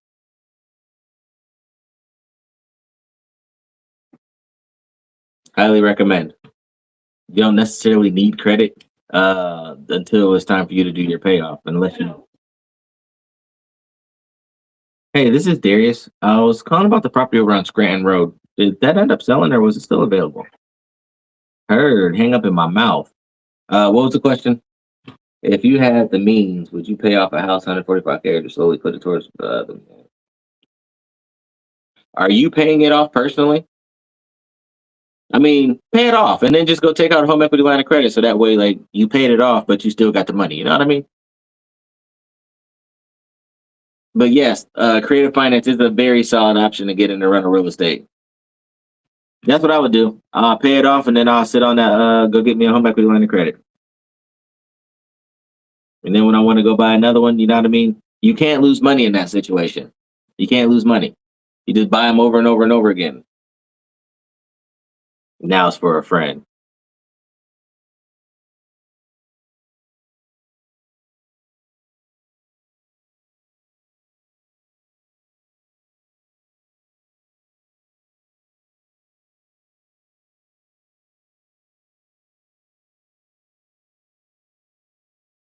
Highly recommend. You don't necessarily need credit until it's time for you to do your payoff, unless you. Hey, this is Darius. I was calling about the property over on Scranton Road. Did that end up selling, or was it still available? Heard. Hang up in my mouth. What was the question? If you had the means, would you pay off a house 145K to slowly put it towards Are you paying it off personally? I mean, pay it off and then just go take out a home equity line of credit so that way, like, you paid it off, but you still got the money. You know what I mean? But yes, creative finance is a very solid option to get into rental real estate. That's what I would do. I'll pay it off and then I'll sit on that, go get me a home equity line of credit. And then when I want to go buy another one, you know what I mean? You can't lose money in that situation. You can't lose money. You just buy them over and over and over again. Now it's for a friend.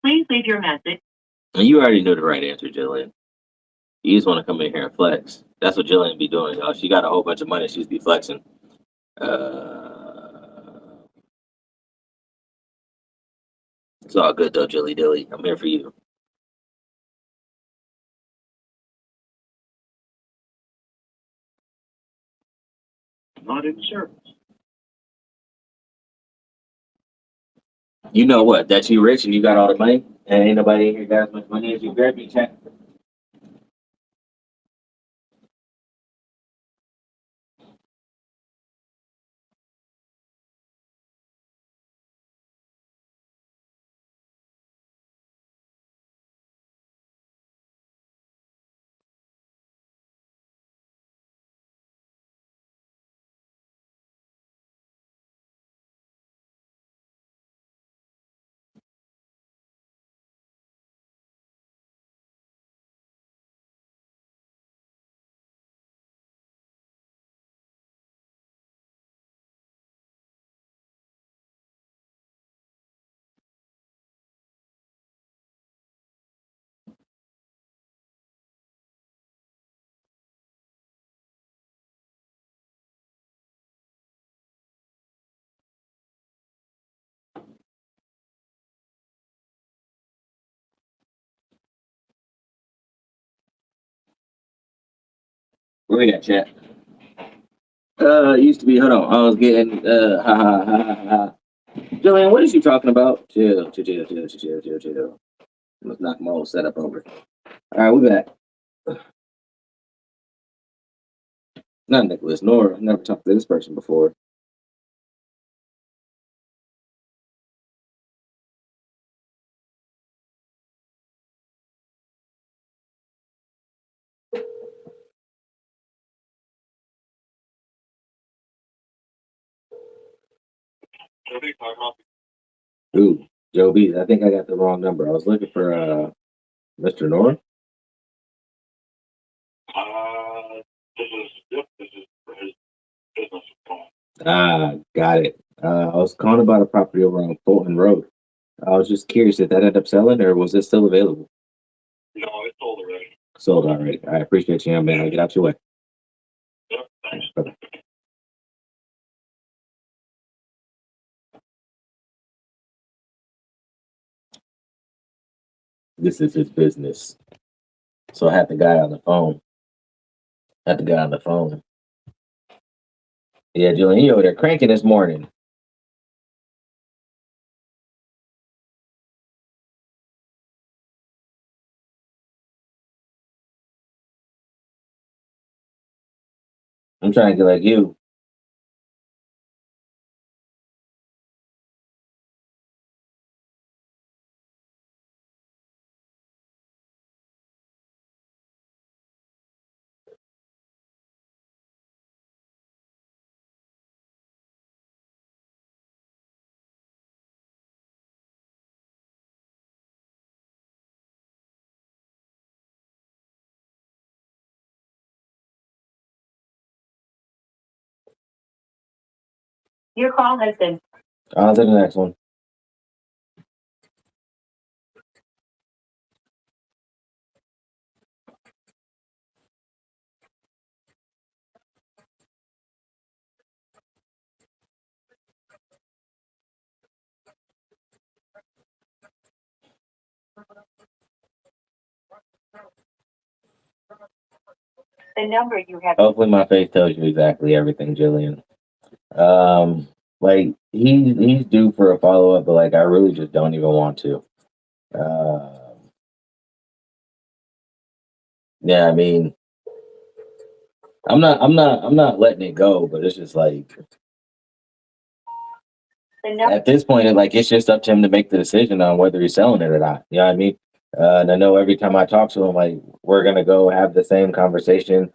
Please leave your message. And you already knew the right answer, Jillian. You just want to come in here and flex. That's what Jillian be doing, y'all. She got a whole bunch of money. She's be flexing. It's all good though, Jilly Dilly. I'm here for you. Not in service. You know what? That you rich and you got all the money, and ain't nobody in here got as much money as you. Grab me, check. Where we at, chat? Used to be. Hold on. I was getting. Ha ha ha ha ha. Jillian, what is you talking about? Chill. Let's knock my whole setup over. All right, we back. Not Nicholas, nor I've never talked to this person before. Ooh, Joe B. I think I got the wrong number. I was looking for Mr. Nora. This is for his business phone. Ah, got it. I was calling about a property over on Fulton Road. I was just curious if that ended up selling or was it still available? No, it's sold already. Sold already. I appreciate you, young man. I'll get out your way. Yep, thanks. Bye-bye. This is his business. So I had the guy on the phone. Yeah, Julian, you over there cranking this morning. I'm trying to get like you. Your call has been. On to the next one. The number you have. Hopefully my face tells you exactly everything, Jillian. Like he's due for a follow up, but like I really just don't even want to. Yeah, I mean, I'm not letting it go, but it's just like at this point, it's just up to him to make the decision on whether he's selling it or not. You know what I mean? And I know every time I talk to him, like we're gonna go have the same conversation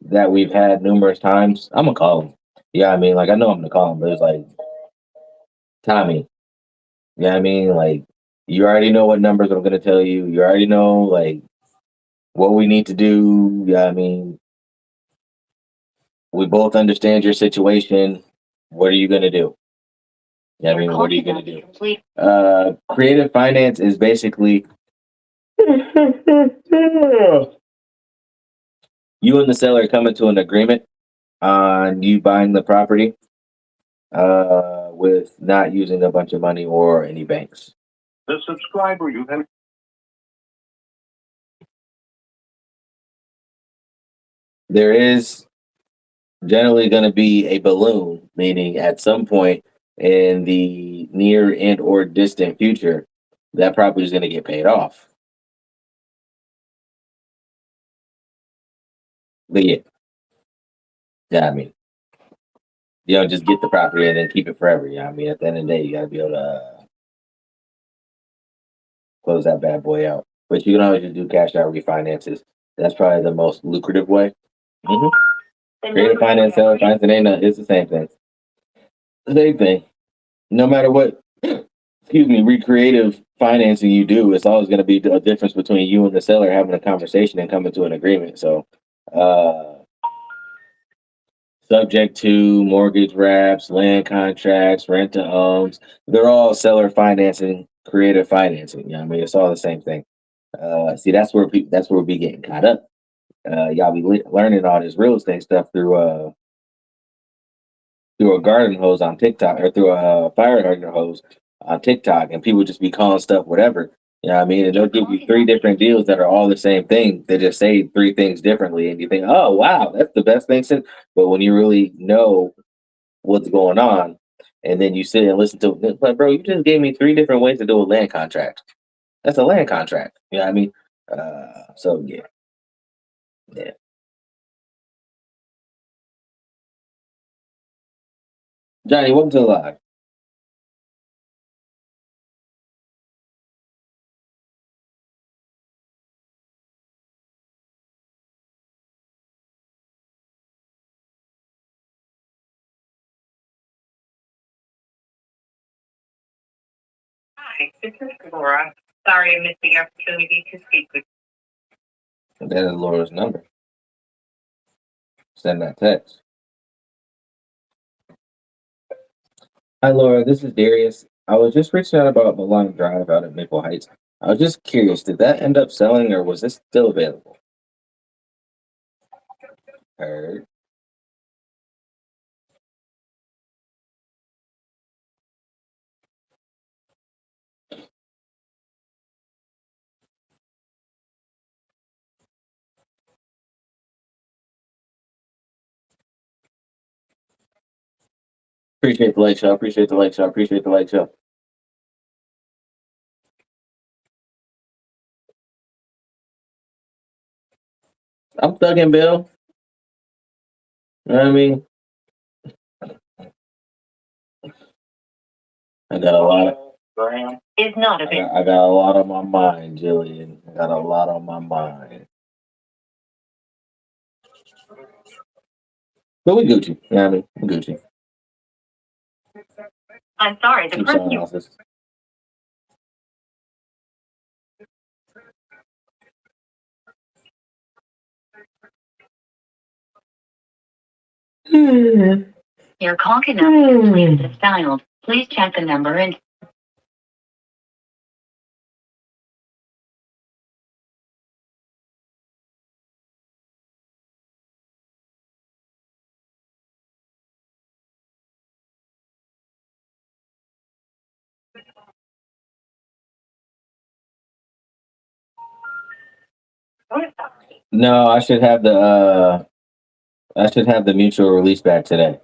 that we've had numerous times. I'm gonna call him. Yeah, I mean, like I know I'm gonna call him, but it's like Tommy. Yeah, I mean, like you already know what numbers I'm gonna tell you. You already know like what we need to do. Yeah, I mean, we both understand your situation. What are you gonna do? Yeah, I mean, what are you gonna do? Creative finance is basically you and the seller coming to an agreement on you buying the property with not using a bunch of money or any banks. The subscriber you have. There is generally going to be a balloon, meaning at some point in the near and or distant future, that property is going to get paid off. But yeah, I mean, you don't just get the property and then keep it forever. Yeah, I mean, at the end of the day, you got to be able to close that bad boy out. But you can always just do cash out refinances. That's probably the most lucrative way. Creative finance, seller finance, it's the same thing. Same thing. No matter what, recreative financing you do, it's always going to be a difference between you and the seller having a conversation and coming to an agreement. So, subject to mortgage wraps, land contracts, rent to owns, they're all seller financing, creative financing. You know what I mean? It's all the same thing. See, that's where we be getting caught up. Y'all be learning all this real estate stuff through a garden hose on TikTok or through a fire hydrant hose on TikTok, and people just be calling stuff whatever. Yeah, I mean, and they'll give you three different deals that are all the same thing. They just say three things differently, and you think, "Oh, wow, that's the best thing since." But when you really know what's going on, and then you sit and listen to it, like, bro, you just gave me three different ways to do a land contract. That's a land contract. You know what I mean? So yeah, yeah. Johnny, welcome to the live. Hi, this is Laura. Sorry I missed the opportunity to speak with That is Laura's number. Send that text. Hi, Laura. This is Darius. I was just reaching out about Malone Drive out at Maple Heights. I was just curious, did that end up selling or was this still available? Heard. Appreciate the late show. Appreciate the late show. Appreciate the late show. I'm thugging, Bill. You know what I mean? I got a lot. is not I got a lot on my mind, Jillian. I got a lot on my mind. But we Gucci. You know what I mean? We Gucci. I'm sorry, the Keep person someone you else's. your call cannot be completed as dialed. Please check the number and No, I should have the mutual release back today.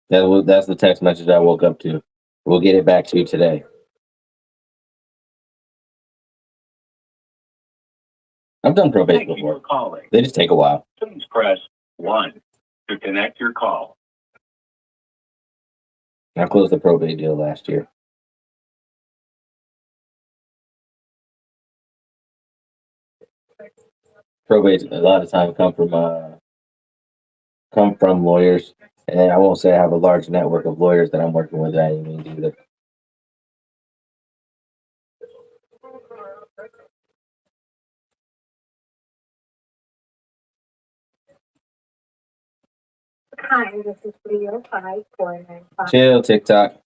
That's the text message I woke up to. We'll get it back to you today. I've done probate before. They just take a while. Please press 1 to connect your call. I closed the probate deal last year. Probates a lot of time come from lawyers, and I won't say I have a large network of lawyers that I'm working with at any means either. hi, this is 305-495. Chill, TikTok.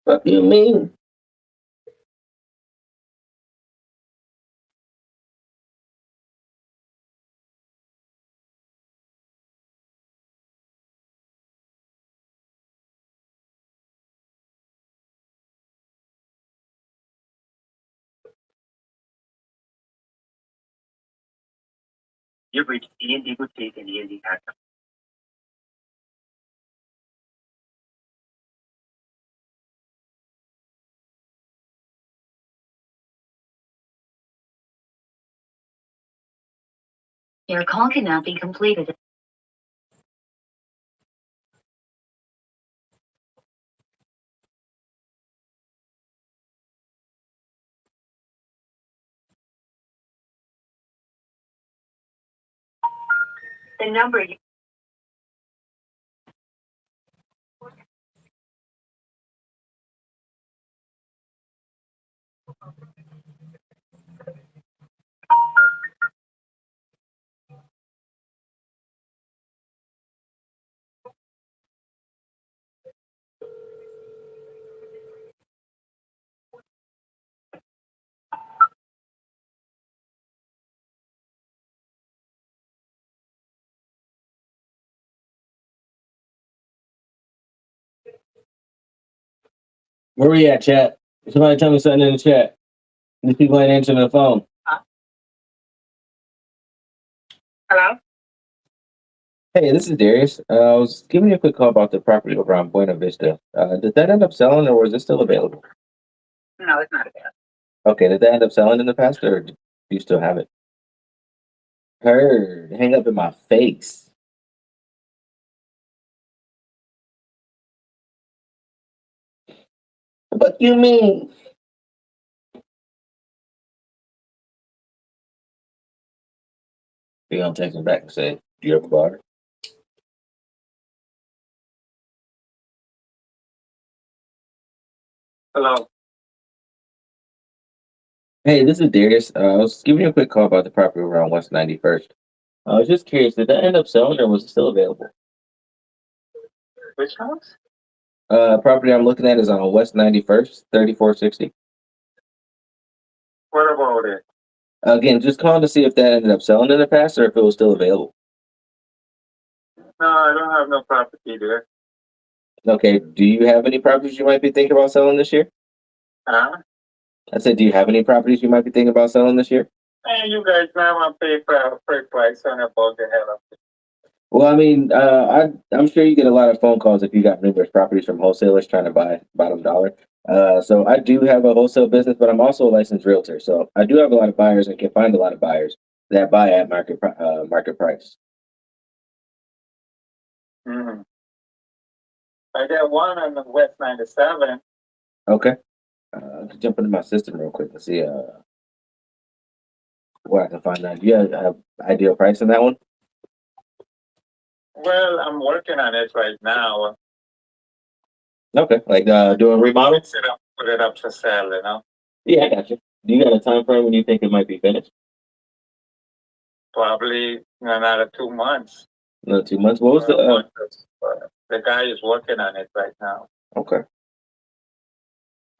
What do you mean? You've reached E&D Boutique and E&D Tax. Your call cannot be completed. The number you Where we at, chat? Somebody tell me something in the chat. These people ain't answering the phone. Hello? Hey, this is Darius. I was giving you a quick call about the property over on Buena Vista. Did that end up selling or was it still available? No, it's not available. Okay, did that end up selling in the past or do you still have it? Heard. Hang up in my face. What you mean? They gonna text me back and say, do you have a bar? Hello? Hey, this is Darius. I was giving you a quick call about the property around West 91st. I was just curious, did that end up selling or was it still available? Which house? Property I'm looking at is on West 91st, 3460. What about it? Again, just calling to see if that ended up selling in the past or if it was still available. No, I don't have no property there. Okay, do you have any properties you might be thinking about selling this year? Huh? I said, do you have any properties you might be thinking about selling this year? And you guys now want to pay for a free price on about the hell of it. Well, I mean, I'm sure you get a lot of phone calls if you got numerous properties from wholesalers trying to buy bottom dollar. So I do have a wholesale business, but I'm also a licensed realtor. So I do have a lot of buyers and can find a lot of buyers that buy at market price. Mm-hmm. I got one on the West 97. Okay. Jump into my system real quick and see where I can find that. Do you have ideal price on that one? Well, I'm working on it right now. Okay, like doing remodels? Fix it up, put it up for sale, you know? Yeah, I got you. Do you got a time frame when you think it might be finished? Probably in another 2 months. Another 2 months. What was or a the? month. The guy is working on it right now. Okay.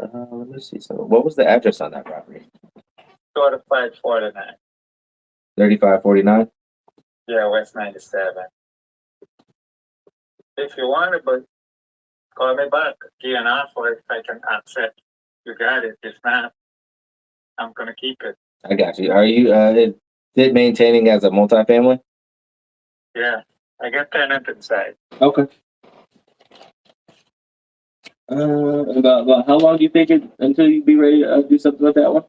Let me see. So, what was the address on that property? 4549. 3549. Yeah, West 97. If you want it, but call me back. Give an offer if I can accept. You got it. If not, I'm gonna keep it. I got you. Are you is it maintaining as a multifamily? Yeah, I got tenant inside. Okay. About how long do you think it until you be ready to do something with that one?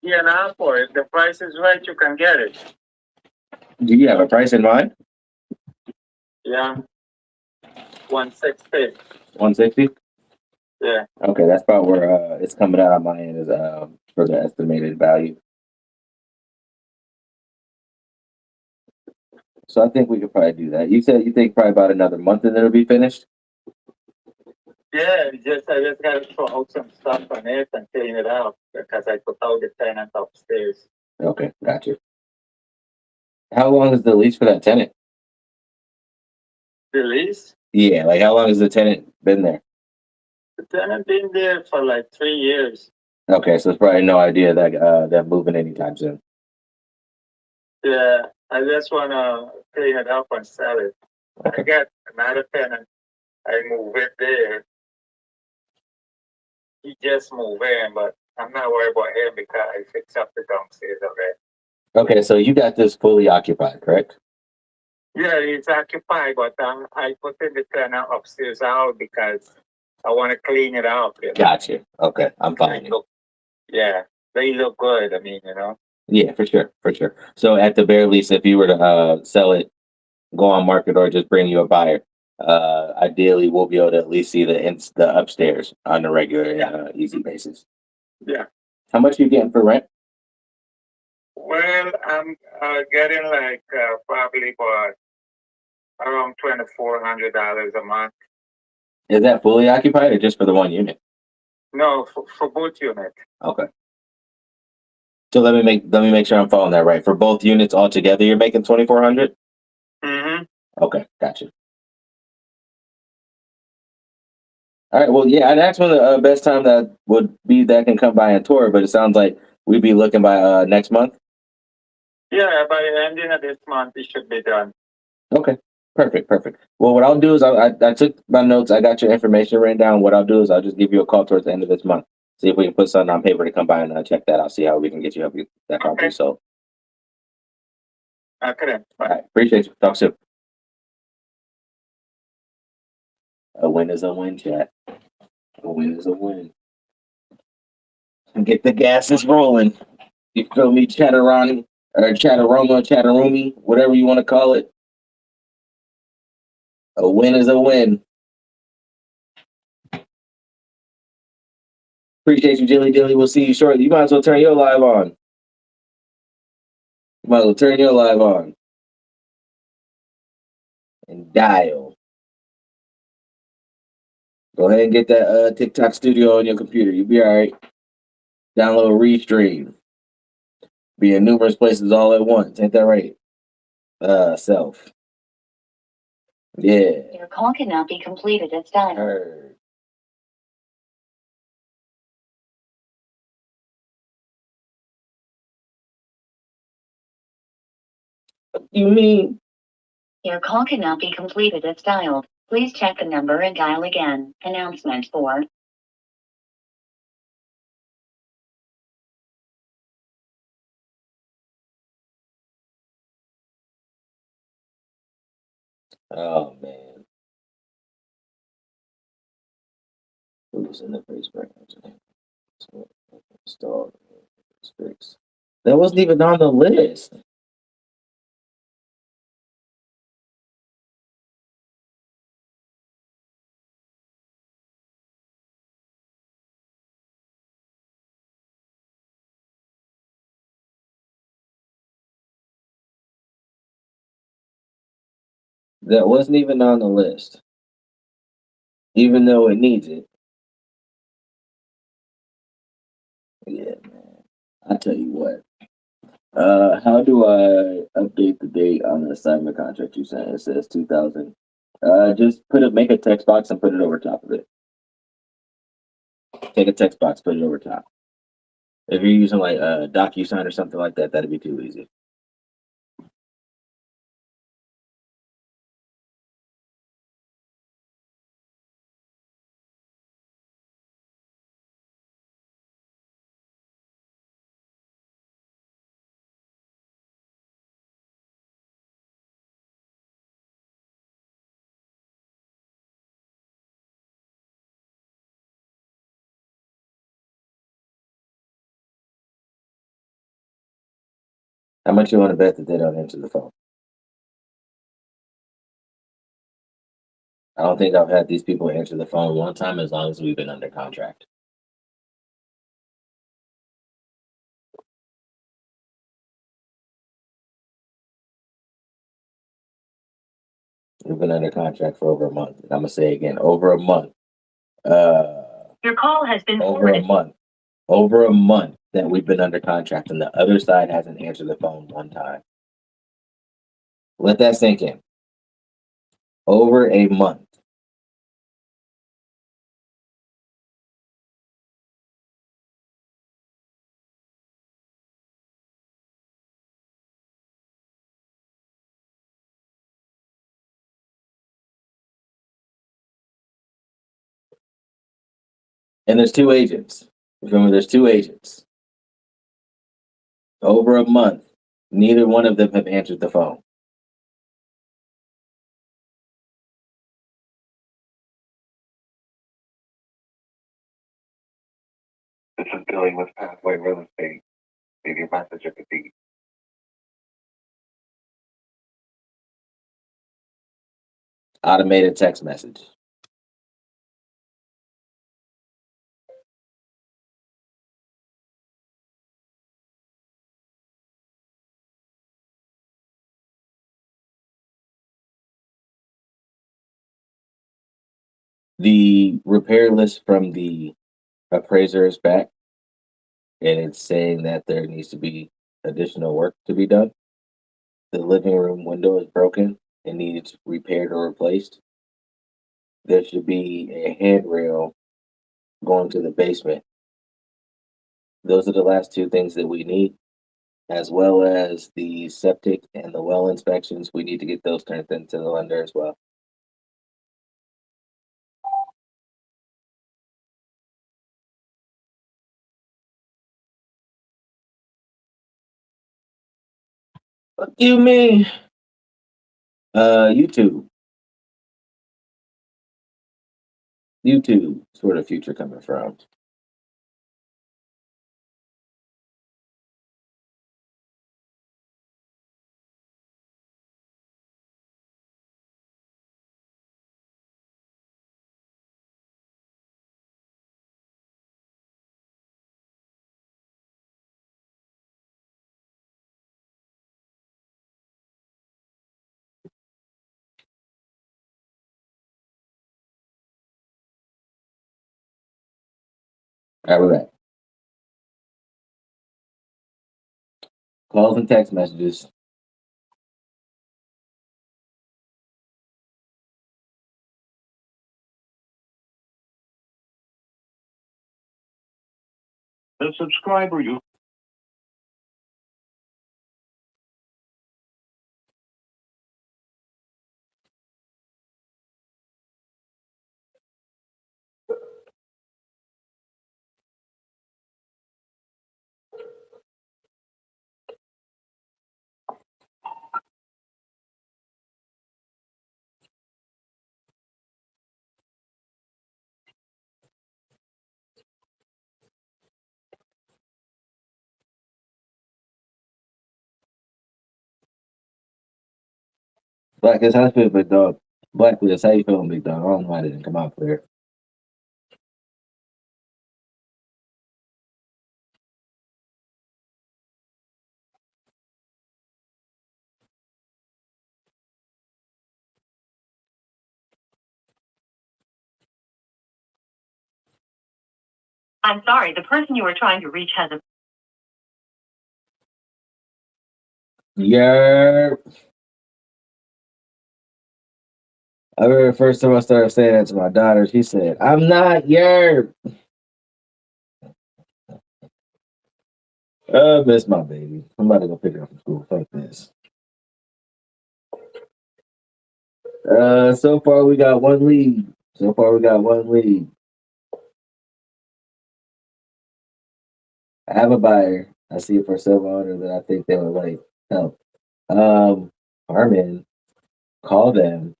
Yeah, an offer. If the price is right, you can get it. Do you have a price in mind? Yeah, 160. 160. Yeah. Okay, that's about where it's coming out on my end is for the estimated value. So I think we could probably do that. You said you think probably about another month and it'll be finished. Yeah, I just gotta throw out some stuff on it and clean it out because I put out the tenant upstairs. Okay, got you. How long is the lease for that tenant? The lease? Yeah, like how long has the tenant been there? The tenant been there for like 3 years. Okay, so it's probably no idea that they're moving anytime soon. Yeah, I just wanna clean it up and sell it. I got another tenant. I move it there. He just moved in, but I'm not worried about him because I fixed up the downstairs already. Okay, so you got this fully occupied, correct? Yeah, it's occupied, but I put in the tenant upstairs out because I want to clean it up. You know? Gotcha. Okay, I'm They fine. look, yeah, they look good. I mean, you know. Yeah, for sure, for sure. So at the very least, if you were to sell it, go on market, or just bring you a buyer, ideally we'll be able to at least see the upstairs on a regular, easy basis. Yeah. How much are you getting for rent? Well, I'm getting like probably about around $2,400 a month. Is that fully occupied or just for the one unit? No, for both units. Okay. So let me make sure I'm following that right. For both units altogether, you're making 2,400. Mm-hmm. Okay, gotcha. All right. Well, yeah, and that's one of the best time that would be that can come by and tour. But it sounds like we'd be looking by next month. Yeah, by the ending of this month, it should be done. Okay. Perfect, perfect. Well, what I'll do is I took my notes. I got your information written down. What I'll do is I'll just give you a call towards the end of this month. See if we can put something on paper to come by and check that out. See how we can get you help you that property. So, Okay. all right, appreciate you. Talk soon. A win is a win, chat. A win is a win. And get the gases rolling. You feel me, Chatteroni or Chatteroma, Chatteroomy, whatever you want to call it. A win is a win. Appreciate you, Dilly Dilly. We'll see you shortly. You might as well turn your live on. You might as well turn your live on. And dial. Go ahead and get that TikTok studio on your computer. You'll be all right. Download Restream. Be in numerous places all at once. Ain't that right? Self. Yeah. Your call cannot be completed at time. Heard. What do you mean? Your call cannot be completed as dialed. Please check the number and dial again. Announcement 4. Oh man. Who's in the Facebook? Install. Fix. That wasn't even on the list. That wasn't even on the list. Even though it needs it. Yeah, man. I tell you what. How do I update the date on the assignment contract you sent? It says 2000. Just make a text box and put it over top of it. Take a text box, put it over top. If you're using like DocuSign or something like that, that'd be too easy. How much you want to bet that they don't answer the phone? I don't think I've had these people answer the phone one time as long as we've been under contract. We've been under contract for over a month. And I'm gonna say again, over a month. Your call has been Over a month. Over a month that we've been under contract, and the other side hasn't answered the phone one time. Let that sink in. Over a month. And there's two agents. Remember, there's two agents. Over a month. Neither one of them have answered the phone. This is dealing with Pathway Real Estate. Leave your message at the beep. Automated text message. The repair list from the appraiser is back, and it's saying that there needs to be additional work to be done. The living room window is broken and needs repaired or replaced. There should be a handrail going to the basement. Those are the last two things that we need. as well as the septic and the well inspections. We need to get those turned into the lender as well. What do you mean? YouTube. YouTube is where the future coming from. All right, we're back. Calls and text messages. The subscriber you Black is how you feel, big dog. Black is how you feeling, big dog. I don't know why I didn't come out clear. I'm sorry, the person you are trying to reach has a. Yeah. I remember the first time I started saying that to my daughter, she said, I'm not yerp. I miss my baby. I'm about to go pick her up from school. Fuck this. So far we got one lead. I have a buyer. I see it for several owner that I think they would like help. Armin, call them.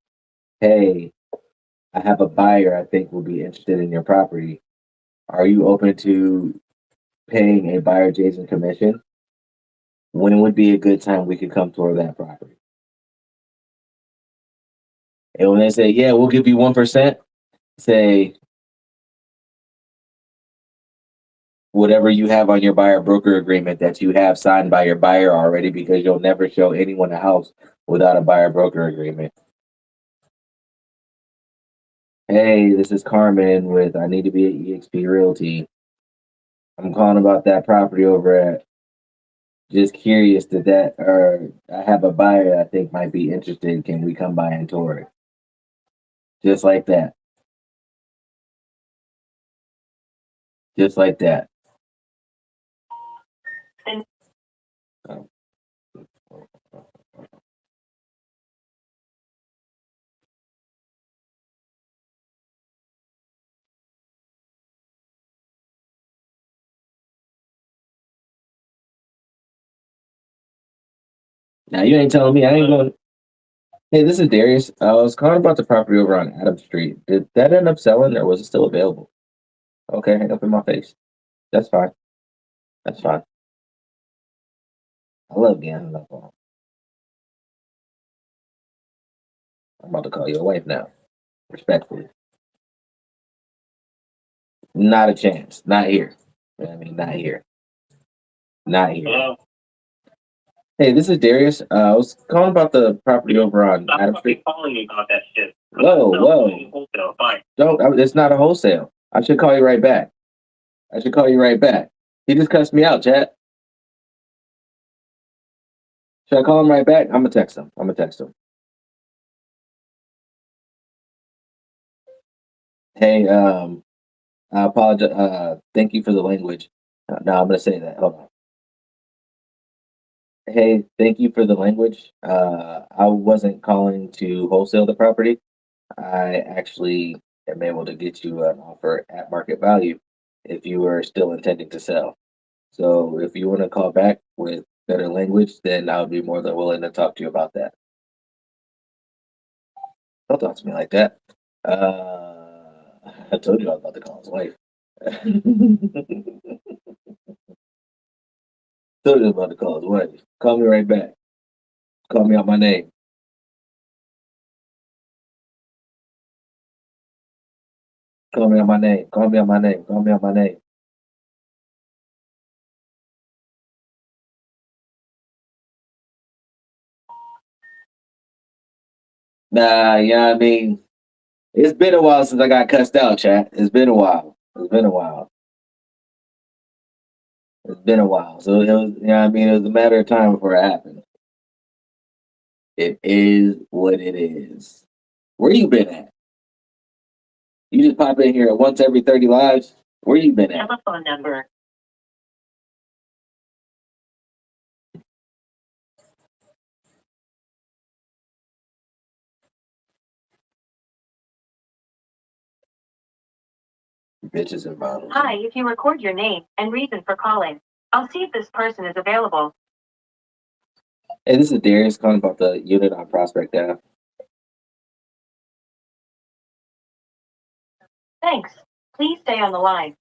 Hey, I have a buyer I think will be interested in your property. Are you open to paying a buyer's agent commission? When would be a good time we could come toward that property? And when they say, yeah, we'll give you 1%, say whatever you have on your buyer broker agreement that you have signed by your buyer already, because you'll never show anyone a house without a buyer broker agreement. Hey, this is Carmen with I Need to Be at EXP Realty. I'm calling about that property over at. Just curious or I have a buyer I think might be interested. Can we come by and tour it? Just like that. Just like that. Oh. Now you ain't telling me I ain't going. Hey, this is Darius. I was calling about the property over on Adams Street. Did that end up selling or was it still available? Okay, hang up in my face. That's fine. That's fine. I love getting hung up on. I'm about to call your wife now. Respectfully. Not a chance. Not here. I mean, not here. Not here. hello. Hey, this is Darius. I was calling about the property over on Stop Adams fucking Street. calling me about that shit. Whoa. Wholesale, fine. Don't. It's not a wholesale. I should call you right back. He just cussed me out, chat. Should I call him right back? I'm gonna text him. Hey, I apologize. Thank you for the language. No, I'm gonna say that. Hold on. Hey, thank you for the language. I wasn't calling to wholesale the property. I actually am able to get you an offer at market value if you are still intending to sell. So if you want to call back with better language, then I would be more than willing to talk to you about that. Don't talk to me like that. I told you I was about to call his wife. Told you I was about to call his wife. Call me right back. Call me out my name. Call me out my name. Call me out my name. Call me out my name. Nah, yeah, I mean, it's been a while since I got cussed out, chat. It's been a while. It's been a while. It's been a while. So it was, I mean, it was a matter of time before it happened. It is what it is. Where you been at? You just pop in here once every 30 lives? Where you been at? Telephone number. Bitches and bottles. Hi, if you record your name and reason for calling, I'll see if this person is available. Hey, this is Darius calling about the unit on Prospect Ave. Thanks. Please stay on the line.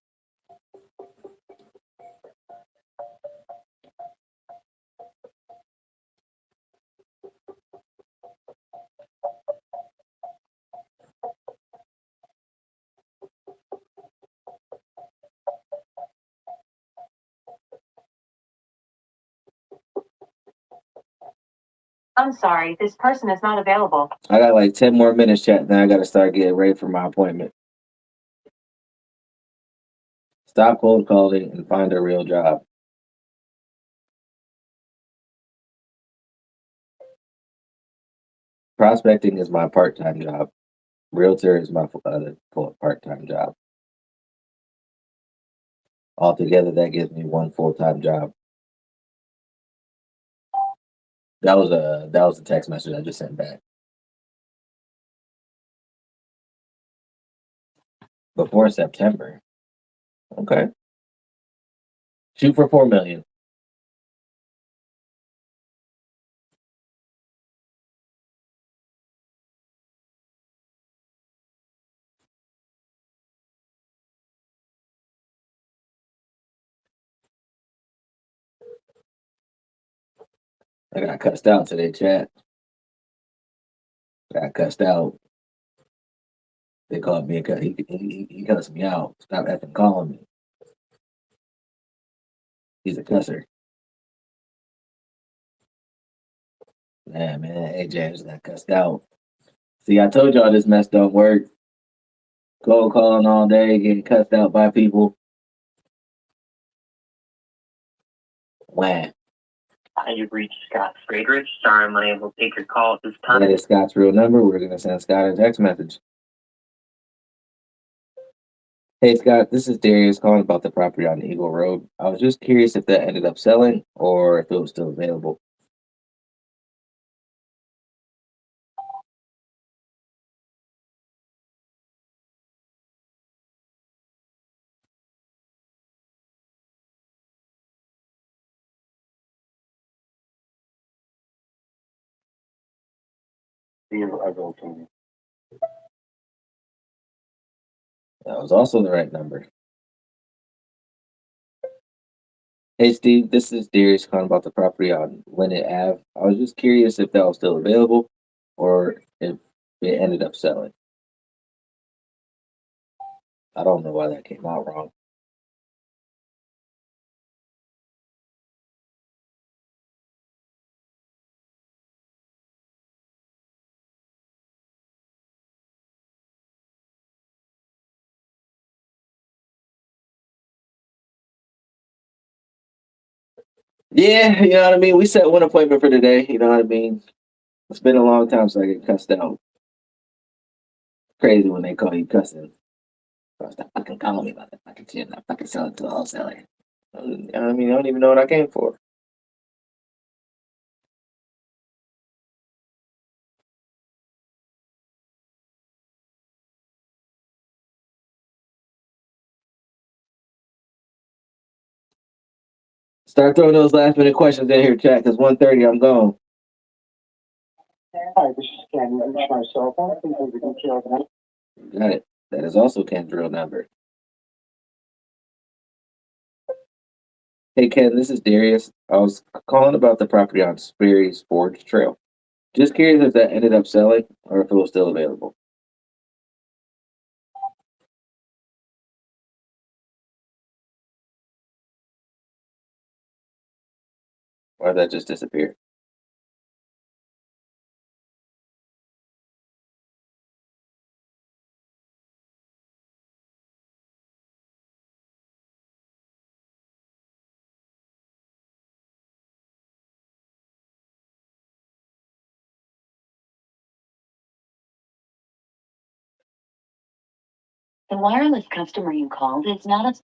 I'm sorry, this person is not available. I got like 10 more minutes, chat, then I gotta start getting ready for my appointment. Stop cold calling and find a real job. Prospecting is my part-time job. Realtor is my other part-time job. Altogether, that gives me one full-time job. That was a text message I just sent back. Before September. Okay. Shoot for 4 million. I got cussed out today, chat. Got cussed out. They called me a he cussed me out. Stop effing calling me. He's a cusser. Man, AJ just got cussed out. See, I told y'all this mess don't work. Cold calling all day, getting cussed out by people. Wham. You've reached Scott Friedrich. Sorry I'm unable to take your call at this That time. is Scott's real number. We're gonna send Scott a text message. Hey Scott, this is Darius calling about the property on Eagle Road. I was just curious if that ended up selling or if it was still available. That was also the right number. Hey Steve, this is Darius calling about the property on Linnet Ave. I was just curious if that was still available or if it ended up selling. I don't know why that came out wrong. Yeah, you know what I mean? We set one appointment for today, you know what I mean? It's been a long time since I get cussed out. Crazy when they call you cussing. Stop fucking calling me about that fucking shit. I'm fucking selling to a wholesaler. You know what I mean? I don't even know what I came for. Start throwing those last minute questions in here, chat, because 1:30, I'm gone. Hi, this is Ken. Reach my cell phone. Please leave the details. Got it. That is also Ken's real number. Hey, Ken, this is Darius. I was calling about the property on Sperry's Forge Trail. Just curious if that ended up selling or if it was still available. Or did that just disappear? The wireless customer you called is not a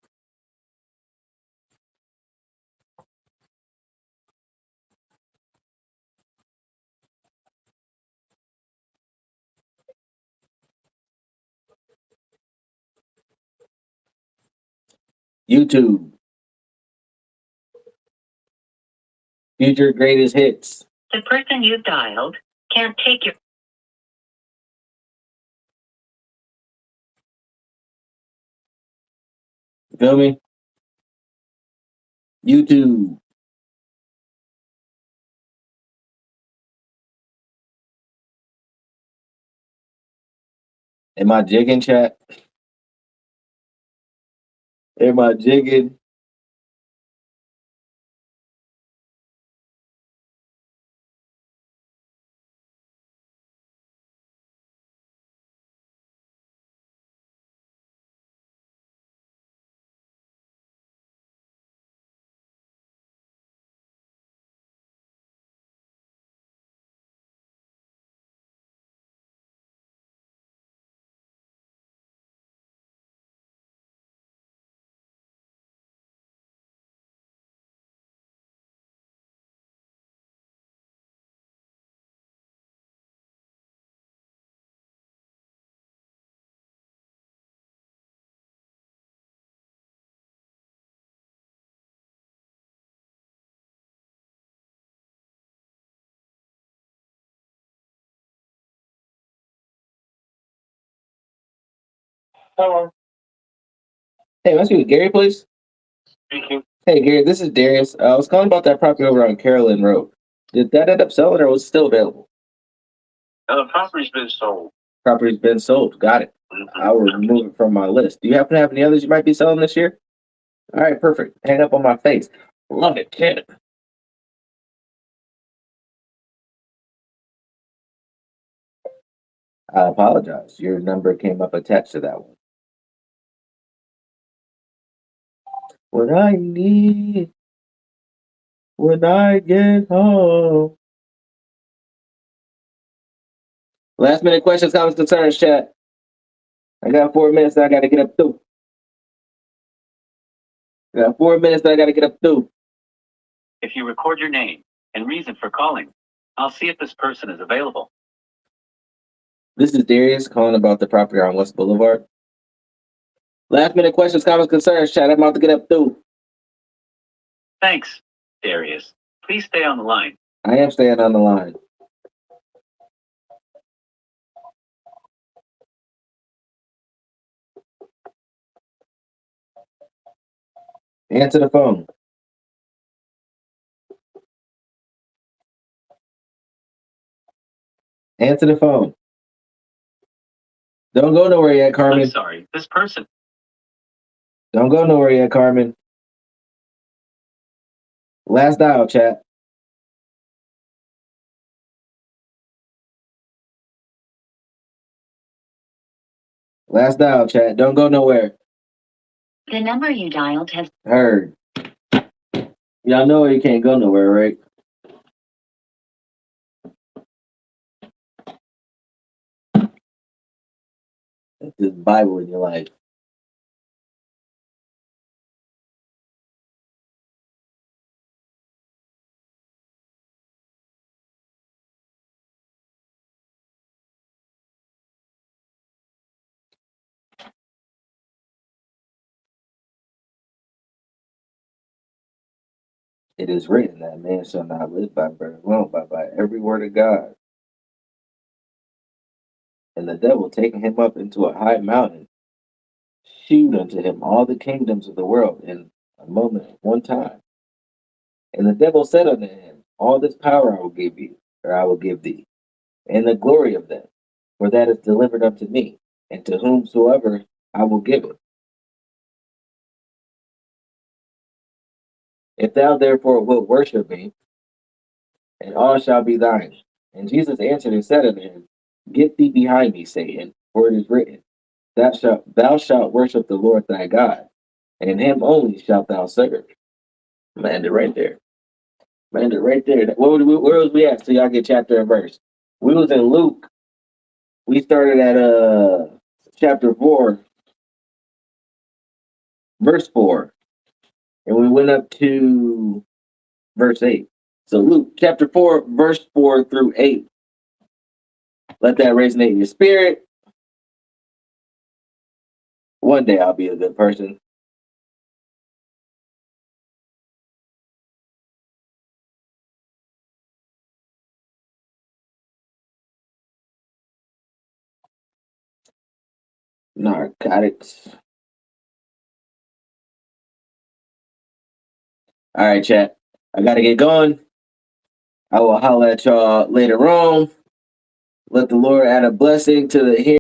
YouTube. Future greatest hits. The person you dialed can't take your You feel me? YouTube. Am I jigging, chat? Am I jigging? Hello. Hey, let's do Gary, please. Speaking. Hey, Gary, this is Darius. I was calling about that property over on Carolyn Road. Did that end up selling or was it still available? The property's been sold. Property's been sold. Got it. I will remove it from my list. Do you happen to have any others you might be selling this year? All right, perfect. Hang up on my face. Love it, kid. I apologize. Your number came up attached to that one. When I get home. Last minute questions, comments, concerns, chat. I got 4 minutes that I got to get up through. I got 4 minutes that I got to get up through. If you record your name and reason for calling, I'll see if this person is available. This is Darius calling about the property on West Boulevard. Last minute questions, comments, concerns, chat. I'm about to get up through. Thanks, Darius. Please stay on the line. I am staying on the line. Answer the phone. Answer the phone. Don't go nowhere yet, I'm Carmen. sorry, this person. Don't go nowhere yet, Carmen. Last dial, chat. Last dial, chat. Don't go nowhere. the number you dialed has Heard. Y'all know you can't go nowhere, right? That's just Bible in your life. It is written that man shall not live by bread alone, but by every word of God. And the devil, taking him up into a high mountain, shewed unto him all the kingdoms of the world in a moment, one time. And the devil said unto him, all this power I will give you, or I will give thee, and the glory of them, for that is delivered unto me, and to whomsoever I will give it. If thou therefore wilt worship me, and all shall be thine. And Jesus answered and said unto him, get thee behind me, Satan, for it is written, thou shalt worship the Lord thy God, and him only shalt thou serve. Landed right there. Landed right there. Where was we at? So y'all get chapter and verse. We was in Luke. We started at chapter 4, verse 4, and we went up to verse 8. So Luke chapter 4, verse 4 through 8. Let that resonate in your spirit. One day I'll be a good person. Narcotics. All right, chat. I gotta get going. I will holler at y'all later on. Let the Lord add a blessing to the hearing.